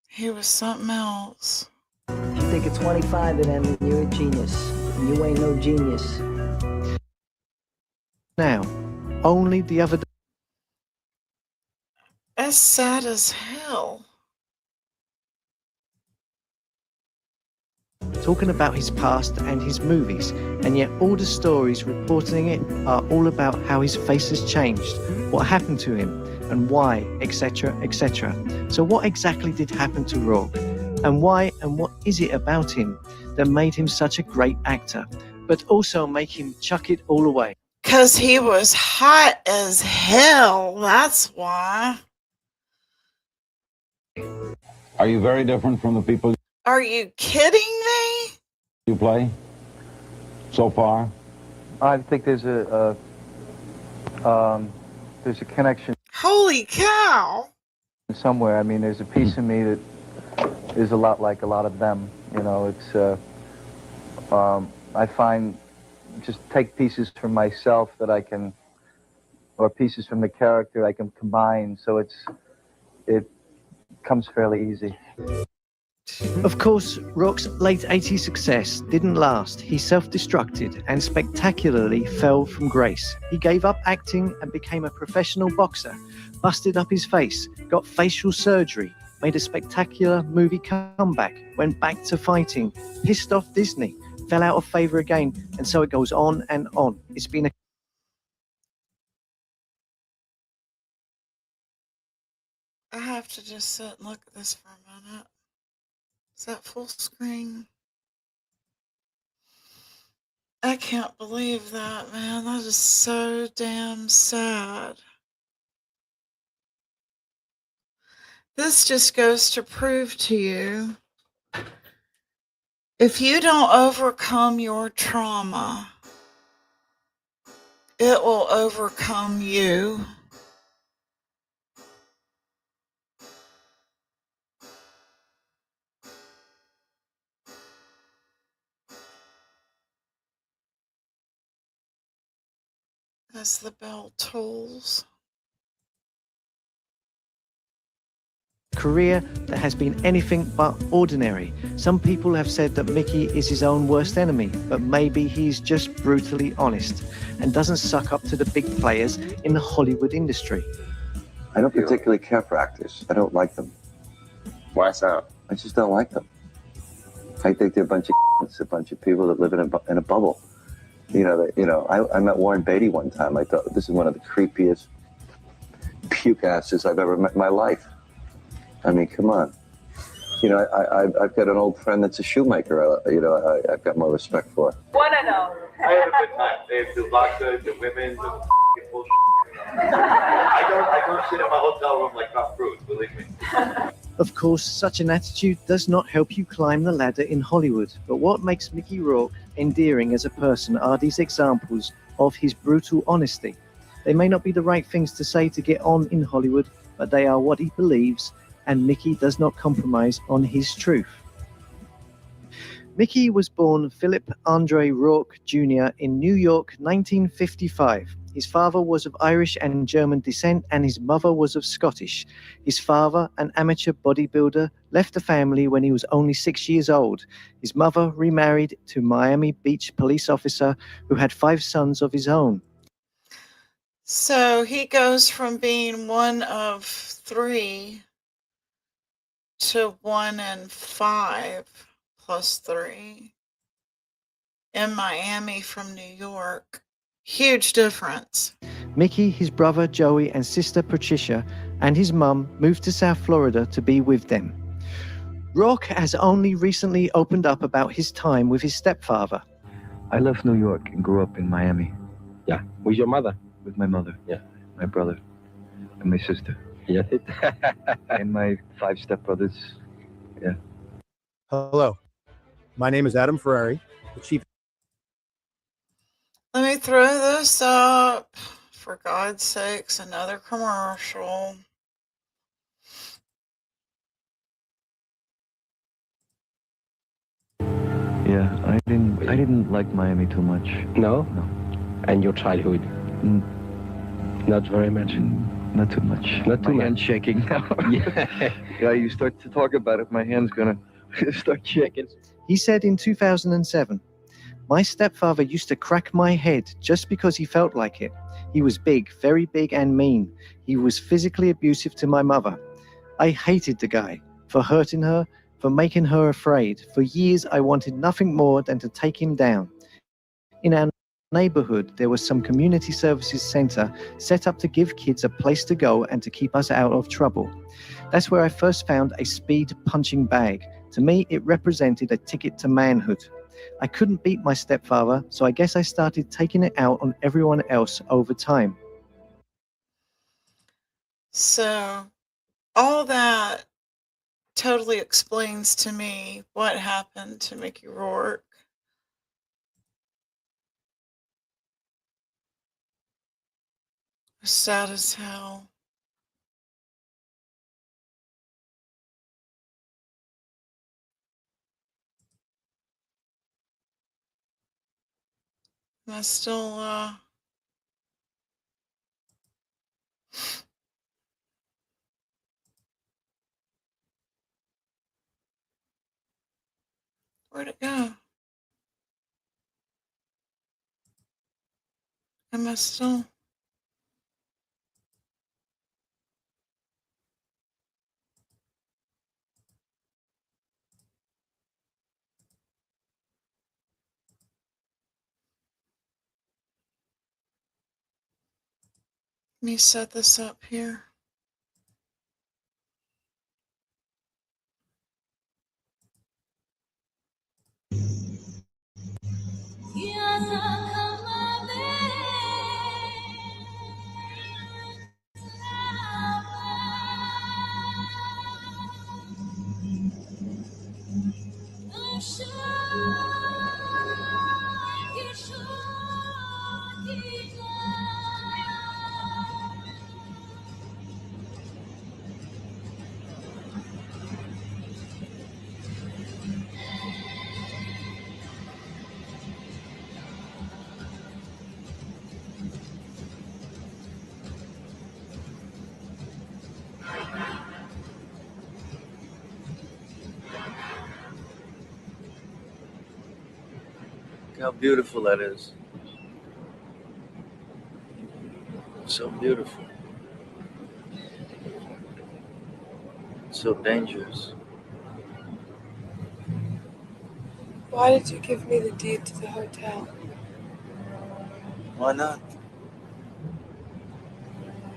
he was something else.
If you think at 25 of them, you're a genius. You ain't no genius.
Now, only the other day.
That's sad as hell.
Talking about his past and his movies, and yet all the stories reporting it are all about how his face has changed, what happened to him, and why, etc., etc. So what exactly did happen to Rourke? And why and what is it about him that made him such a great actor, but also make him chuck it all away?
'Cause he was hot as hell, that's why.
Are you very different from the people
Are you kidding me?
you play so far?
I think there's a connection
Holy cow.
somewhere. I mean, there's a piece of me that is a lot like a lot of them. You know, it's I find just take pieces from myself that I can, or pieces from the character I can combine. So it comes fairly easy.
Of course, Rourke's late 80s success didn't last. He self-destructed and spectacularly fell from grace. He gave up acting and became a professional boxer, busted up his face, got facial surgery, made a spectacular movie comeback, went back to fighting, pissed off Disney, fell out of favor again, and so it goes on and on. It's been a...
I have to just sit and look at this for a minute. Is that full screen? I can't believe that, man. That is so damn sad. This just goes to prove to you, if you don't overcome your trauma, It will overcome you. As the bell tolls.
Career that has been anything but ordinary. Some people have said that Mickey is his own worst enemy, but maybe he's just brutally honest and doesn't suck up to the big players in the Hollywood industry.
I don't particularly care for actors. I don't like them. Why so? I just don't like them. I think they're a bunch of people that live in a bubble. I met Warren Beatty one time. I thought this is one of the creepiest puke asses I've ever met in my life. I mean, come on. I've got an old friend that's a shoemaker. I've got more respect for.
One and all.
I had a good time. The vodka, the women, the bullshit. I don't sit in my hotel room like Tom Cruise, believe me.
Of course, such an attitude does not help you climb the ladder in Hollywood, but what makes Mickey Rourke endearing as a person are these examples of his brutal honesty. They may not be the right things to say to get on in Hollywood, but they are what he believes, and Mickey does not compromise on his truth. Mickey was born Philip Andre Rourke Jr. in New York, 1955. His father was of Irish and German descent, and his mother was of Scottish. His father, an amateur bodybuilder, left the family when he was only 6 years old. His mother remarried to Miami Beach police officer who had 5 sons of his own.
So he goes from being one of 3 to 1 in 5 plus 3 in Miami from New York. Huge difference.
Mickey, his brother Joey, and sister Patricia, and his mum moved to South Florida to be with them. Rourke has only recently opened up about his time with his stepfather.
I left New York and grew up in Miami.
Yeah. With your mother?
With my mother.
Yeah.
My brother. And my sister.
Yeah.
And my 5 stepbrothers. Yeah.
Hello. My name is Adam Ferrari, the chief.
Let me throw this up. For God's sakes, another commercial.
Yeah, I didn't like Miami too much.
No?
No.
And your childhood? Not very much.
Not too much.
Not too
my
much.
hand's shaking now. Yeah, you start to talk about it, my hand's gonna start shaking.
He said in 2007, "My stepfather used to crack my head just because he felt like it. He was big, very big and mean. He was physically abusive to my mother. I hated the guy for hurting her, for making her afraid. For years, I wanted nothing more than to take him down. In our neighborhood, there was some community services center set up to give kids a place to go and to keep us out of trouble. That's where I first found a speed punching bag. To me, it represented a ticket to manhood. I couldn't beat my stepfather, so I guess I started taking it out on everyone else over time."
So all that totally explains to me what happened to Mickey Rourke. Sad as hell. Am I still, where'd it go? Am I still? Let me set this up here.
how beautiful that is. So beautiful. So dangerous.
Why did you give me the deed to the hotel?
Why not?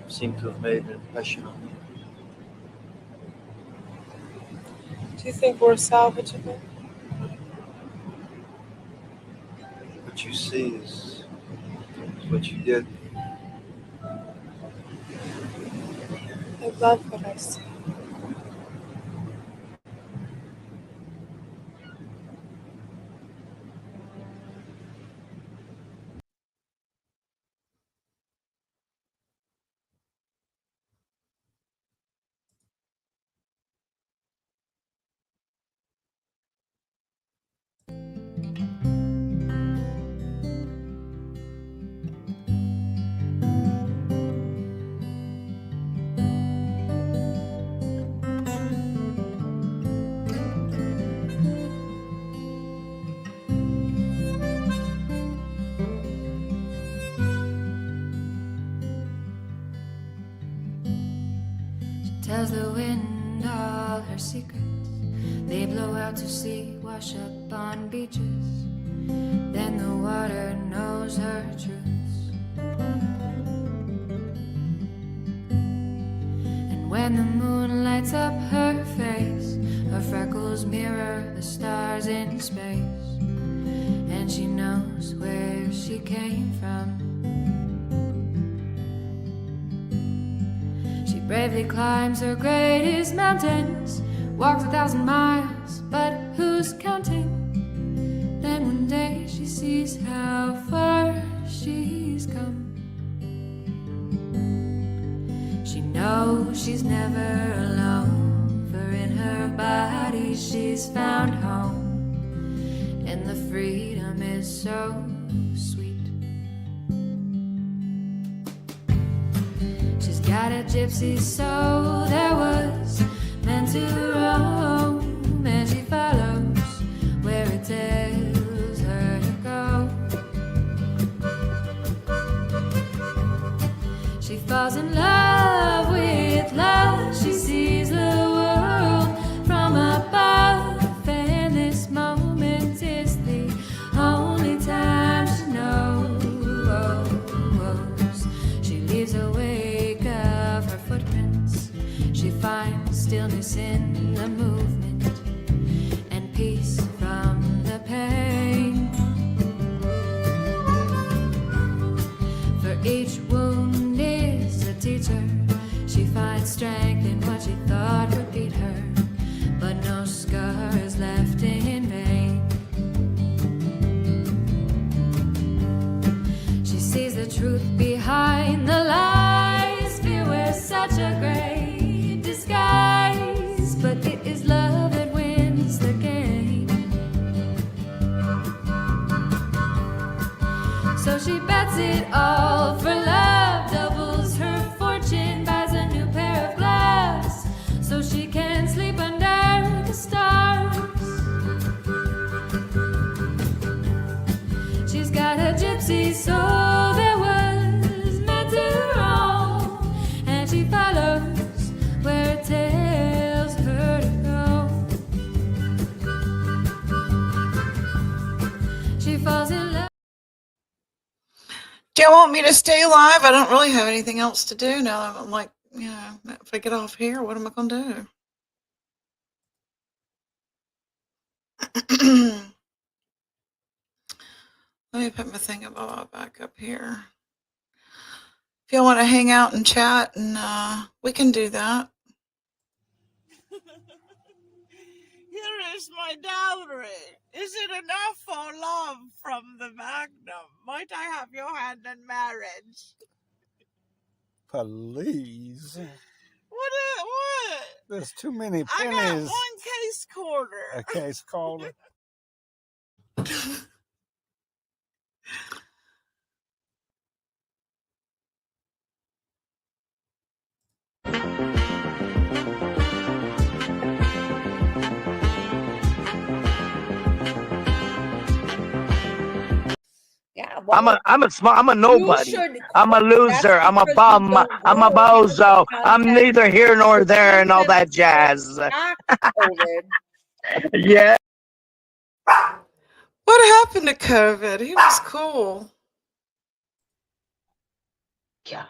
Seem to have made an impression on me.
Do you think we're salvageable?
What you see is what you get.
I love what I see.
Tells the wind all her secrets. They blow out to sea, wash up on beaches. Then the water knows her truths. And when the moon lights up her face, her freckles mirror the stars in space. And she knows where she came from. Bravely climbs her greatest mountains, walks 1,000 miles, but who's counting? Then one day she sees how far she's come. She knows she's never alone, for in her body she's found home, and the freedom is so sweet. Got a gypsy soul that was meant to roam, and she follows where it tells her to go. She falls in love with love. She sees the world from above, and this moment is the only time she knows. She leaves away footprints. She finds stillness in the movement and peace from the pain. For each wound is a teacher. She finds strength in what she thought would beat her, but no scar is left in vain. She sees the truth behind the lies. Fear wears such a great disguise, but it is love that wins the game. So she bets it all for love, doubles her fortune, buys a new pair of gloves, so she can sleep under the stars. She's got a gypsy soul that was meant to roam, and she follows where it tells her to go. She falls in love.
Do you want me to stay live? I don't really have anything else to do now. I'm like, you know, if I get off here, what am I going to do? Let me put my thingamabob back up here. If y'all want to hang out and chat, and we can do that.
Here is my dowry. Is it enough for love from the Magnum? Might I have your hand in marriage?
Please.
What?
There's too many
I got
pennies.
1 case quarter.
A case quarter.
I'm a nobody.
should
I'm a
quit.
loser.
That's
I'm a
because you
bum.
don't
I'm a
grow into the
bozo. I'm
content
neither here nor
the
there and all that
content
jazz.
not COVID.
Yeah.
What happened to COVID? He was cool.
God,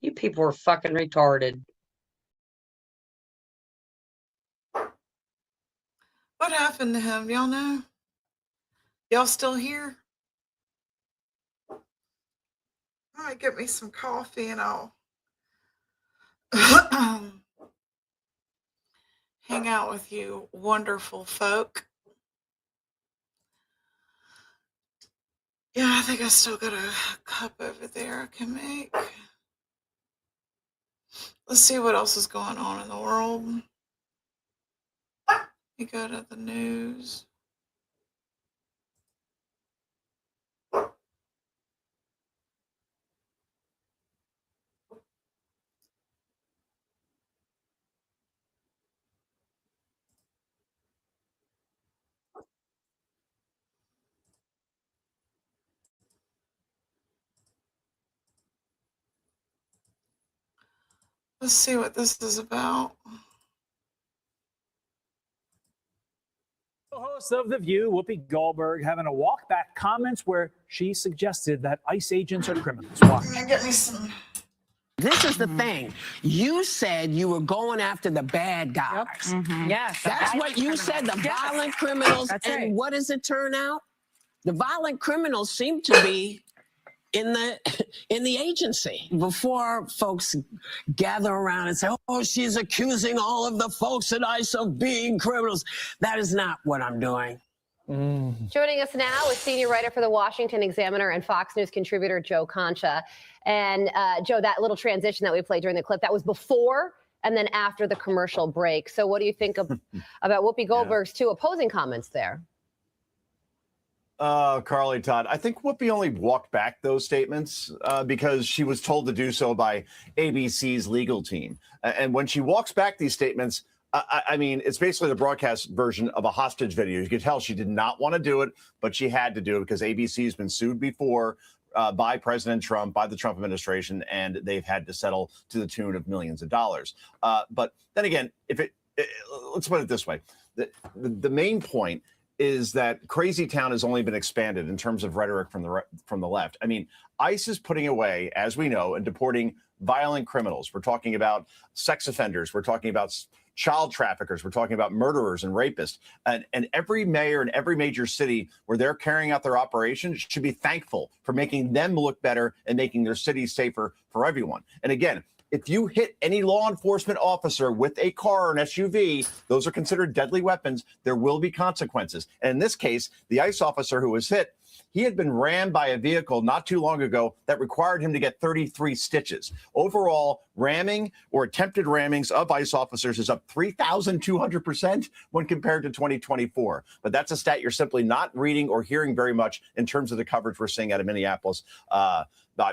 you people are fucking retarded.
What happened to him? Y'all know? Y'all still here? All right, get me some coffee and I'll hang out with you wonderful folk. Yeah, I think I still got a cup over there I can make. Let's see what else is going on in the world. We go to the news. Let's see what this is about.
Host of The View, Whoopi Goldberg, having a walk back comments where she suggested that ICE agents are criminals. Watch.
Get me some.
This is the thing. You said you were going after the bad guys.
Yes.
That's what you said, the violent criminals.
That's
and
right.
what does it turn out? The violent criminals seem to be in the agency. Before folks gather around and say, oh, she's accusing all of the folks at ICE of being criminals. That is not what I'm doing.
Joining us now is senior writer for the Washington Examiner and Fox News contributor Joe Concha. And Joe, that little transition that we played during the clip, that was before and then after the commercial break. So what do you think about Whoopi Goldberg's two opposing comments there?
Carly, Todd, I think Whoopi only walked back those statements because she was told to do so by ABC's legal team. And when she walks back these statements, I mean, it's basically the broadcast version of a hostage video. You could tell she did not want to do it, but she had to do it because ABC has been sued before by President Trump, by the Trump administration, and they've had to settle to the tune of millions of dollars. But then again, let's put it this way. The main point is that Crazy Town has only been expanded in terms of rhetoric from the left. I mean, ICE is putting away, as we know, and deporting violent criminals. We're talking about sex offenders. We're talking about child traffickers. We're talking about murderers and rapists. And every mayor in every major city where they're carrying out their operations should be thankful for making them look better and making their cities safer for everyone. And again, if you hit any law enforcement officer with a car or an SUV, those are considered deadly weapons. There will be consequences. And in this case, the ICE officer who was hit, he had been rammed by a vehicle not too long ago that required him to get 33 stitches. Overall, ramming or attempted rammings of ICE officers is up 3,200% when compared to 2024. But that's a stat you're simply not reading or hearing very much in terms of the coverage we're seeing out of Minneapolis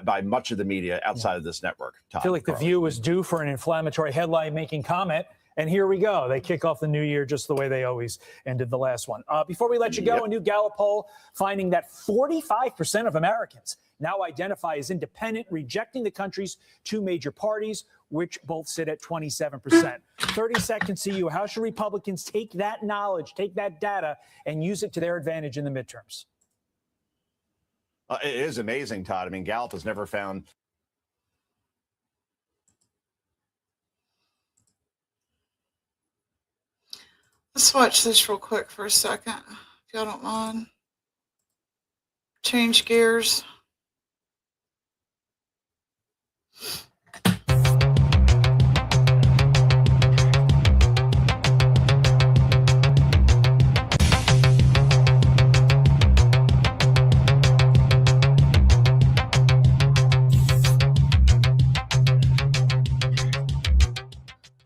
by much of the media outside of this network. Todd,
I feel like The View was due for an inflammatory headline-making comment. And here we go. They kick off the new year just the way they always ended the last one. Before we let you go, a new Gallup poll finding that 45% of Americans now identify as independent, rejecting the country's two major parties, which both sit at 27%. 30 seconds to you. How should Republicans take that knowledge, take that data, and use it to their advantage in the midterms?
It is amazing, Todd. I mean, Gallup has never found.
Let's watch this real quick for a second, if y'all don't mind. Change gears.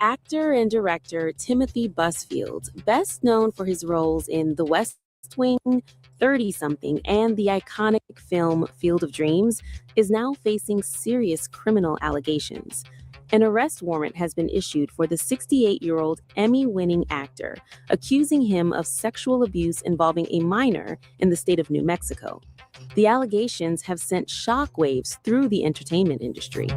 Actor and director Timothy Busfield, best known for his roles in The West Wing, 30-something, and the iconic film Field of Dreams, is now facing serious criminal allegations. An arrest warrant has been issued for the 68-year-old Emmy-winning actor, accusing him of sexual abuse involving a minor in the state of New Mexico. The allegations have sent shockwaves through the entertainment industry.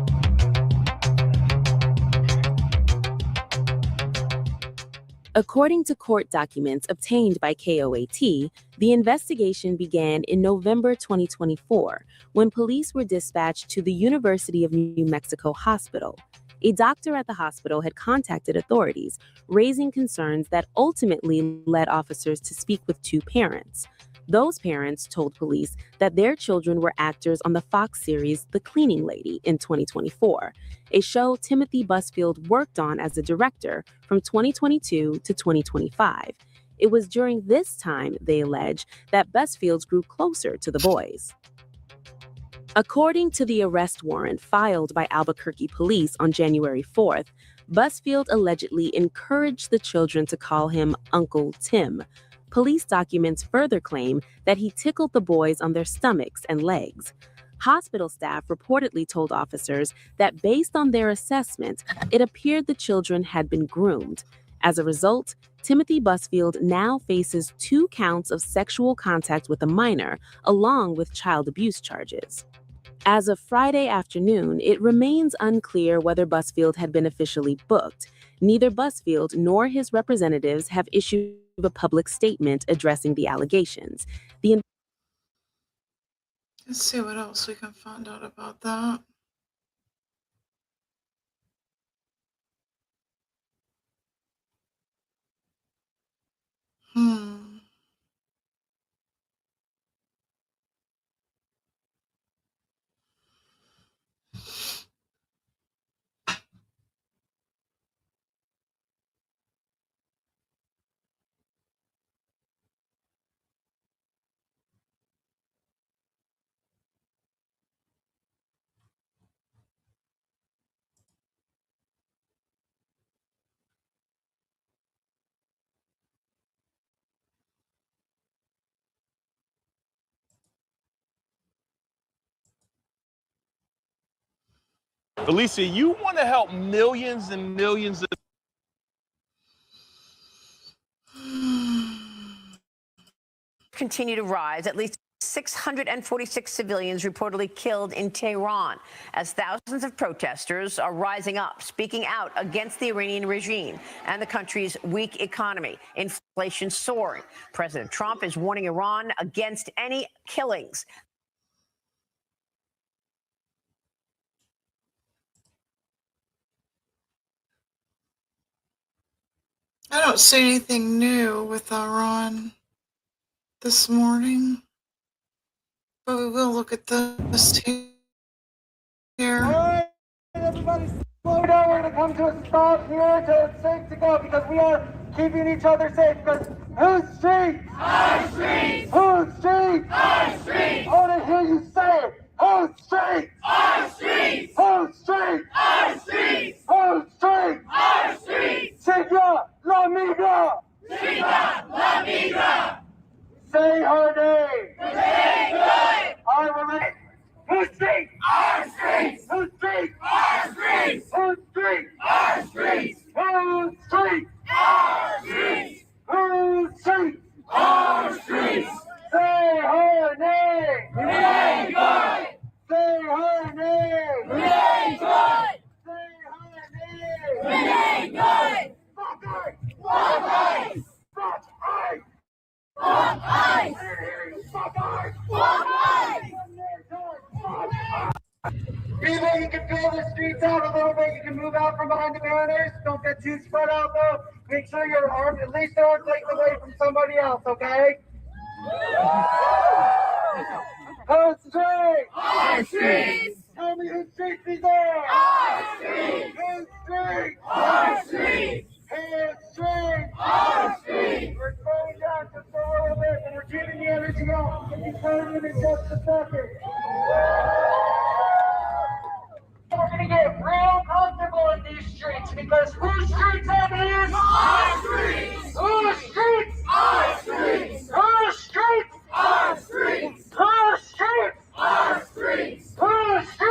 According to court documents obtained by KOAT, the investigation began in November 2024 when police were dispatched to the University of New Mexico Hospital. A doctor at the hospital had contacted authorities, raising concerns that ultimately led officers to speak with two parents. Those parents told police that their children were actors on the Fox series The Cleaning Lady in 2024, a show Timothy Busfield worked on as a director from 2022 to 2025. It was during this time, they allege, that Busfield grew closer to the boys. According to the arrest warrant filed by Albuquerque police on January 4th, Busfield allegedly encouraged the children to call him Uncle Tim. Police documents further claim that he tickled the boys on their stomachs and legs. Hospital staff reportedly told officers that based on their assessment, it appeared the children had been groomed. As a result, Timothy Busfield now faces 2 counts of sexual contact with a minor, along with child abuse charges. As of Friday afternoon, it remains unclear whether Busfield had been officially booked. Neither Busfield nor his representatives have issued a public statement addressing the allegations.
Let's see what else we can find out about that.
Felicia, you want to help millions and millions of
continue to rise. At least 646 civilians reportedly killed in Tehran as thousands of protesters are rising up, speaking out against the Iranian regime and the country's weak economy. Inflation soaring. President Trump is warning Iran against any killings.
I don't see anything new with Iran this morning, but we will look at this here.
All right, everybody slow down. We're going to come to a stop here until it's safe to go because we are keeping each other safe. Because whose streets? Our streets! Whose streets? Our streets! I want to hear you say it. Whose streets? Our streets! Whose streets? Our streets! Whose streets? Our streets! Siga la migra! Siga la migra! Say her name! Say good! I will make. Whose streets? Our streets! Whose streets? Our streets! Whose streets? Our streets! Whose streets? Our streets! Whose streets? Our streets! Say her name! Renee Good! Say her name! Renee Good! Say her name! Renee Good! Fuck ICE! Fuck ICE! Fuck ICE! Fuck ICE! Fuck ICE! Fuck ICE! People, you can fill the streets out a little bit. You can move out from behind the banners. Don't get too spread out, though. Make sure you're armed, at least arms length away from somebody else, okay? Whose street? Our streets! Tell me whose streets these are! Our streets! Whose street? Our streets! Whose street? Our streets! We're slowing down just a little bit, and we're keeping the energy up. We'll be starting in just a second. We're going to get real comfortable in these streets because whose streets are these? Our streets! Whose streets? Our streets! Whose streets? Our streets! Whose streets? Our streets! Whose streets?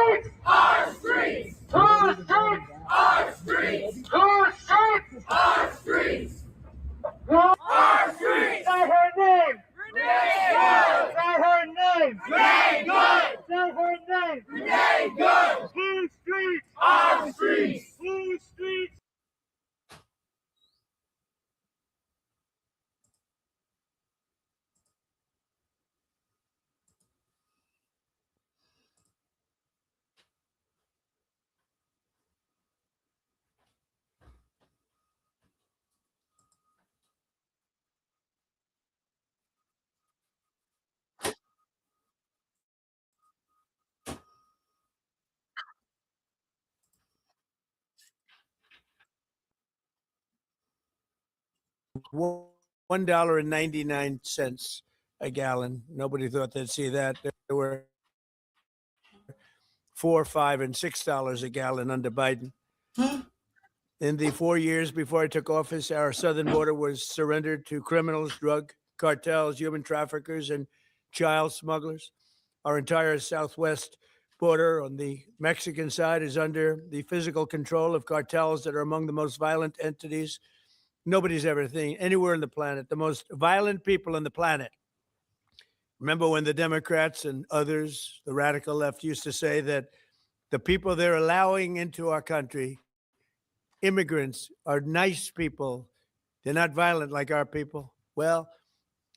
$1.99 a gallon. Nobody thought they'd see that. There were $4, $5, and $6 a gallon under Biden. In the 4 years before I took office, our southern border was surrendered to criminals, drug cartels, human traffickers, and child smugglers. Our entire southwest border on the Mexican side is under the physical control of cartels that are among the most violent entities nobody's ever seen anywhere on the planet, the most violent people on the planet. Remember when the Democrats and others, the radical left, used to say that the people they're allowing into our country, immigrants, are nice people. They're not violent like our people. Well,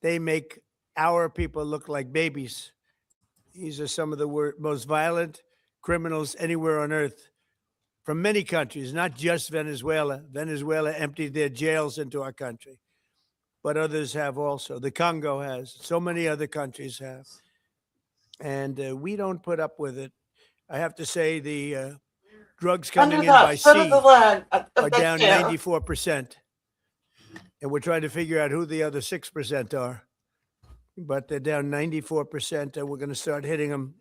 they make our people look like babies. These are some of the most violent criminals anywhere on earth from many countries, not just Venezuela. Venezuela emptied their jails into our country, but others have also. The Congo has. So many other countries have. And we don't put up with it. I have to say the drugs coming in by sea are down 94%. And we're trying to figure out who the other 6% are. But they're down 94%, and we're going to start hitting them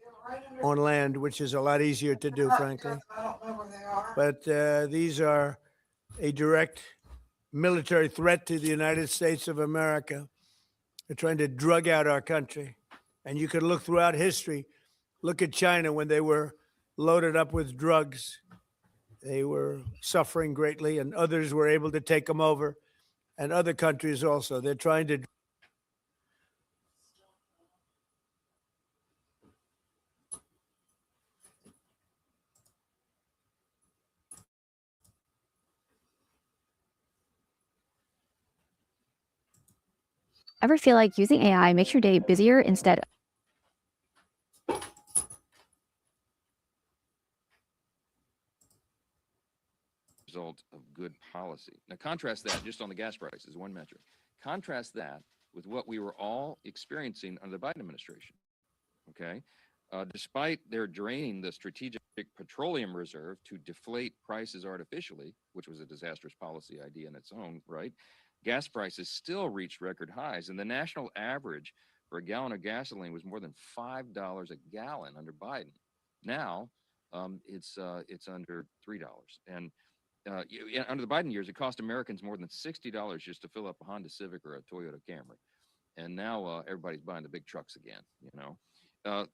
on land, which is a lot easier to do, frankly.
I don't know where they are.
But these are a direct military threat to the United States of America. They're trying to drug out our country. And you could look throughout history. Look at China when they were loaded up with drugs. They were suffering greatly, and others were able to take them over. And other countries also. They're trying to.
Ever feel like using AI makes your day busier instead?
Result of good policy. Now contrast that just on the gas prices, one metric. Contrast that with what we were all experiencing under the Biden administration. Okay, despite their draining the strategic petroleum reserve to deflate prices artificially, which was a disastrous policy idea in its own right, gas prices still reached record highs, and the national average for a gallon of gasoline was more than $5 a gallon under Biden. Now it's under $3, and under the Biden years, it cost Americans more than $60 just to fill up a Honda Civic or a Toyota Camry, and now everybody's buying the big trucks again. You know.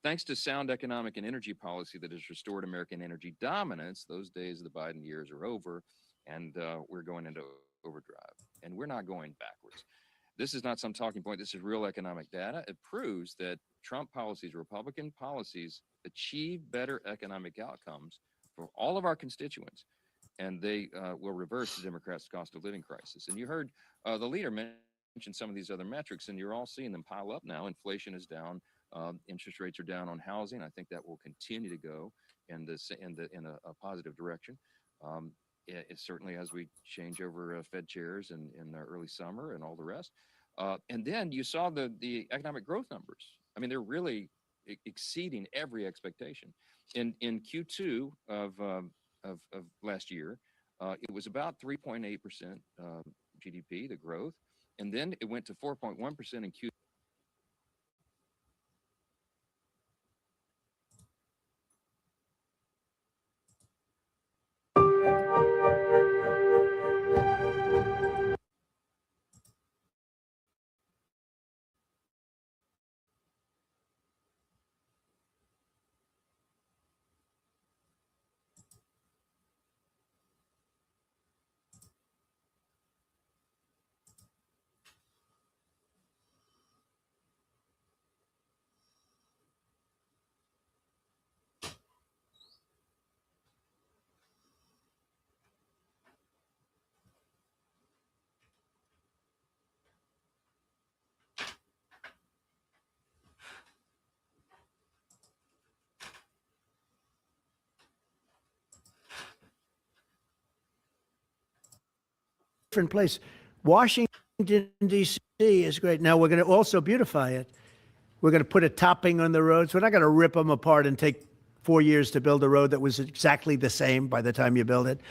Thanks to sound economic and energy policy that has restored American energy dominance, those days of the Biden years are over, and we're going into overdrive, and we're not going backwards. This is not some talking point. This is real economic data. It proves that Trump policies, Republican policies, achieve better economic outcomes for all of our constituents, and they will reverse the Democrats' cost of living crisis. And you heard the leader mention some of these other metrics, and you're all seeing them pile up now. Inflation is down. Interest rates are down on housing. I think that will continue to go in a positive direction. It certainly as we change over Fed chairs in the early summer and all the rest. And then you saw the economic growth numbers. I mean, they're really exceeding every expectation. In Q2 of last year, it was about 3.8% GDP, the growth, and then it went to 4.1% in Q2.
Different place. Washington, D.C. is great. Now we're going to also beautify it. We're going to put a topping on the roads. We're not going to rip them apart and take 4 years to build a road that was exactly the same by the time you build it.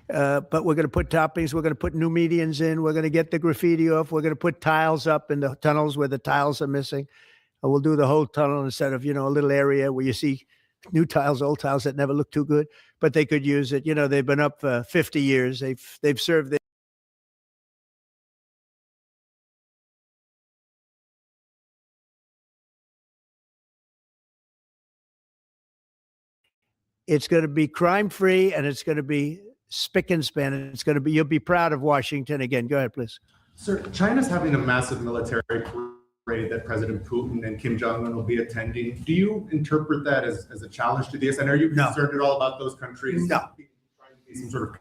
but we're going to put toppings. We're going to put new medians in. We're going to get the graffiti off. We're going to put tiles up in the tunnels where the tiles are missing. We'll do the whole tunnel instead of, a little area where you see new tiles, old tiles that never look too good, but they could use it. They've been up for 50 years. They've served their. It's going to be crime-free, and it's going to be spick and span. And it's going to be, you'll be proud of Washington again. Go ahead, please.
Sir, China's having a massive military parade that President Putin and Kim Jong-un will be attending. Do you interpret that as a challenge to this? And are you concerned at all about those countries?
No.
Trying to be some sort of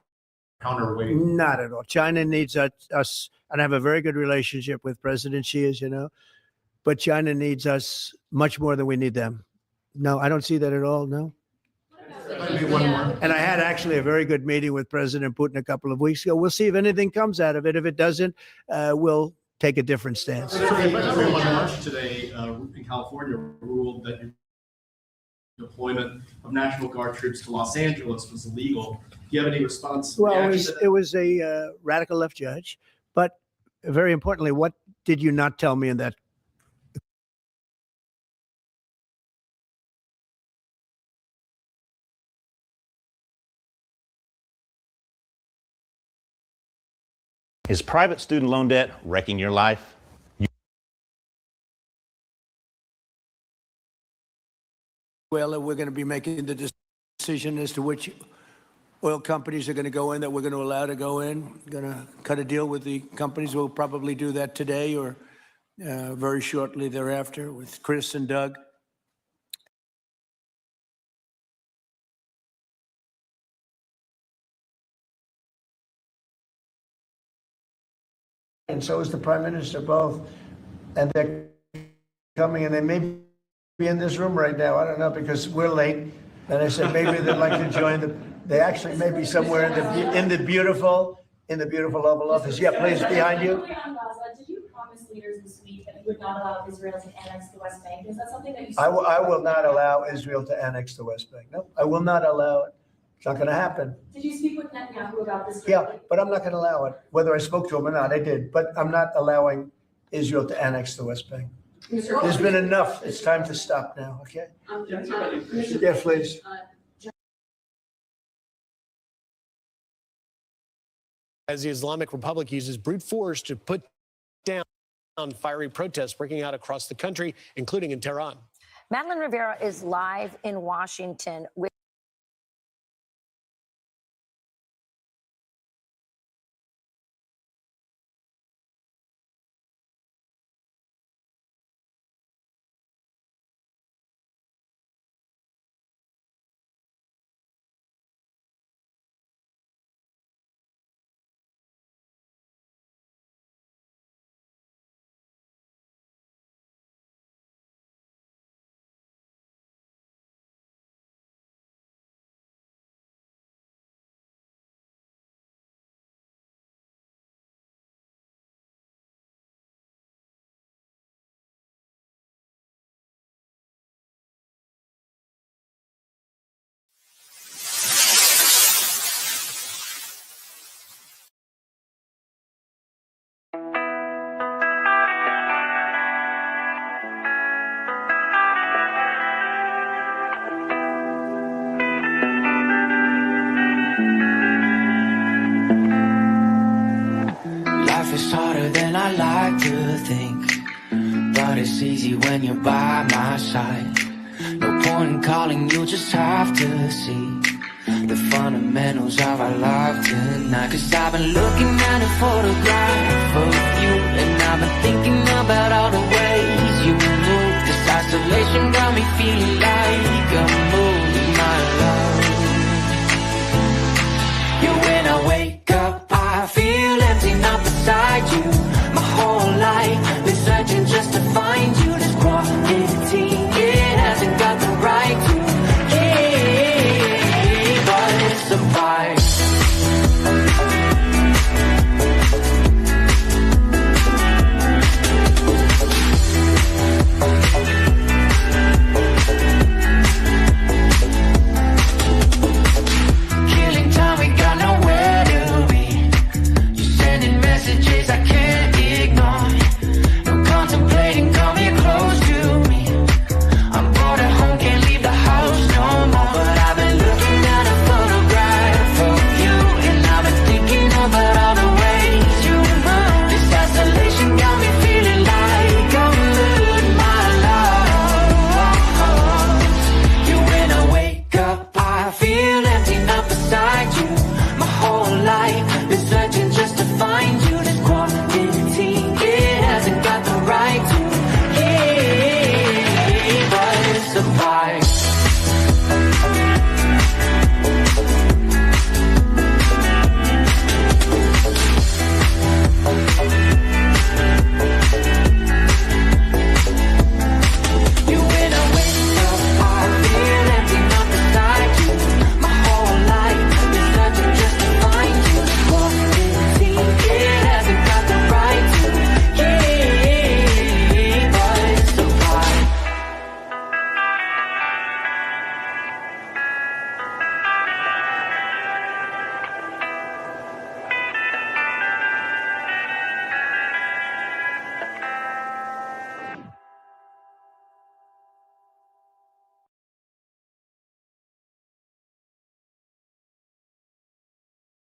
counterweight?
Not at all. China needs us, and I have a very good relationship with President Xi, as you know, but China needs us much more than we need them. No, I don't see that at all, no. And I had actually a very good meeting with President Putin a couple of weeks ago. We'll see if anything comes out of it. If it doesn't, we'll take a different stance.
Everyone March today in California ruled that deployment of National Guard troops to Los Angeles was illegal. Do you have any response?
Well, it was a radical left judge, but very importantly, what did you not tell me in that?
Is private student loan debt wrecking your life?
Well, we're going to be making the decision as to which oil companies are going to go in, that we're going to allow to go in. We're going to cut a deal with the companies. We'll probably do that today or very shortly thereafter with Chris and Doug. And so is the Prime Minister, both. And they're coming, and they may be in this room right now. I don't know, because we're late. And I said maybe they'd like to join they actually may be somewhere in the beautiful Oval Office. Yeah, please, behind you.
Did you promise leaders this week that you would not allow Israel to annex the West Bank? Is that something that you?
I will not allow Israel to annex the West Bank. No, I will not allow it. It's not going to happen.
Did you speak with Netanyahu about this?
Yeah, but I'm not going to allow it. Whether I spoke to him or not, I did. But I'm not allowing Israel to annex the West Bank. There's been enough. It's time to stop now, okay? Yeah, please.
As the Islamic Republic uses brute force to put down fiery protests breaking out across the country, including in Tehran.
Madeline Rivera is live in Washington with
It's harder than I like to think, but it's easy when you're by my side. No point in calling, you'll just have to see the fundamentals of our life tonight. Cause I've been looking at a photograph of you, and I've been thinking about all the ways you move. This isolation got me feeling like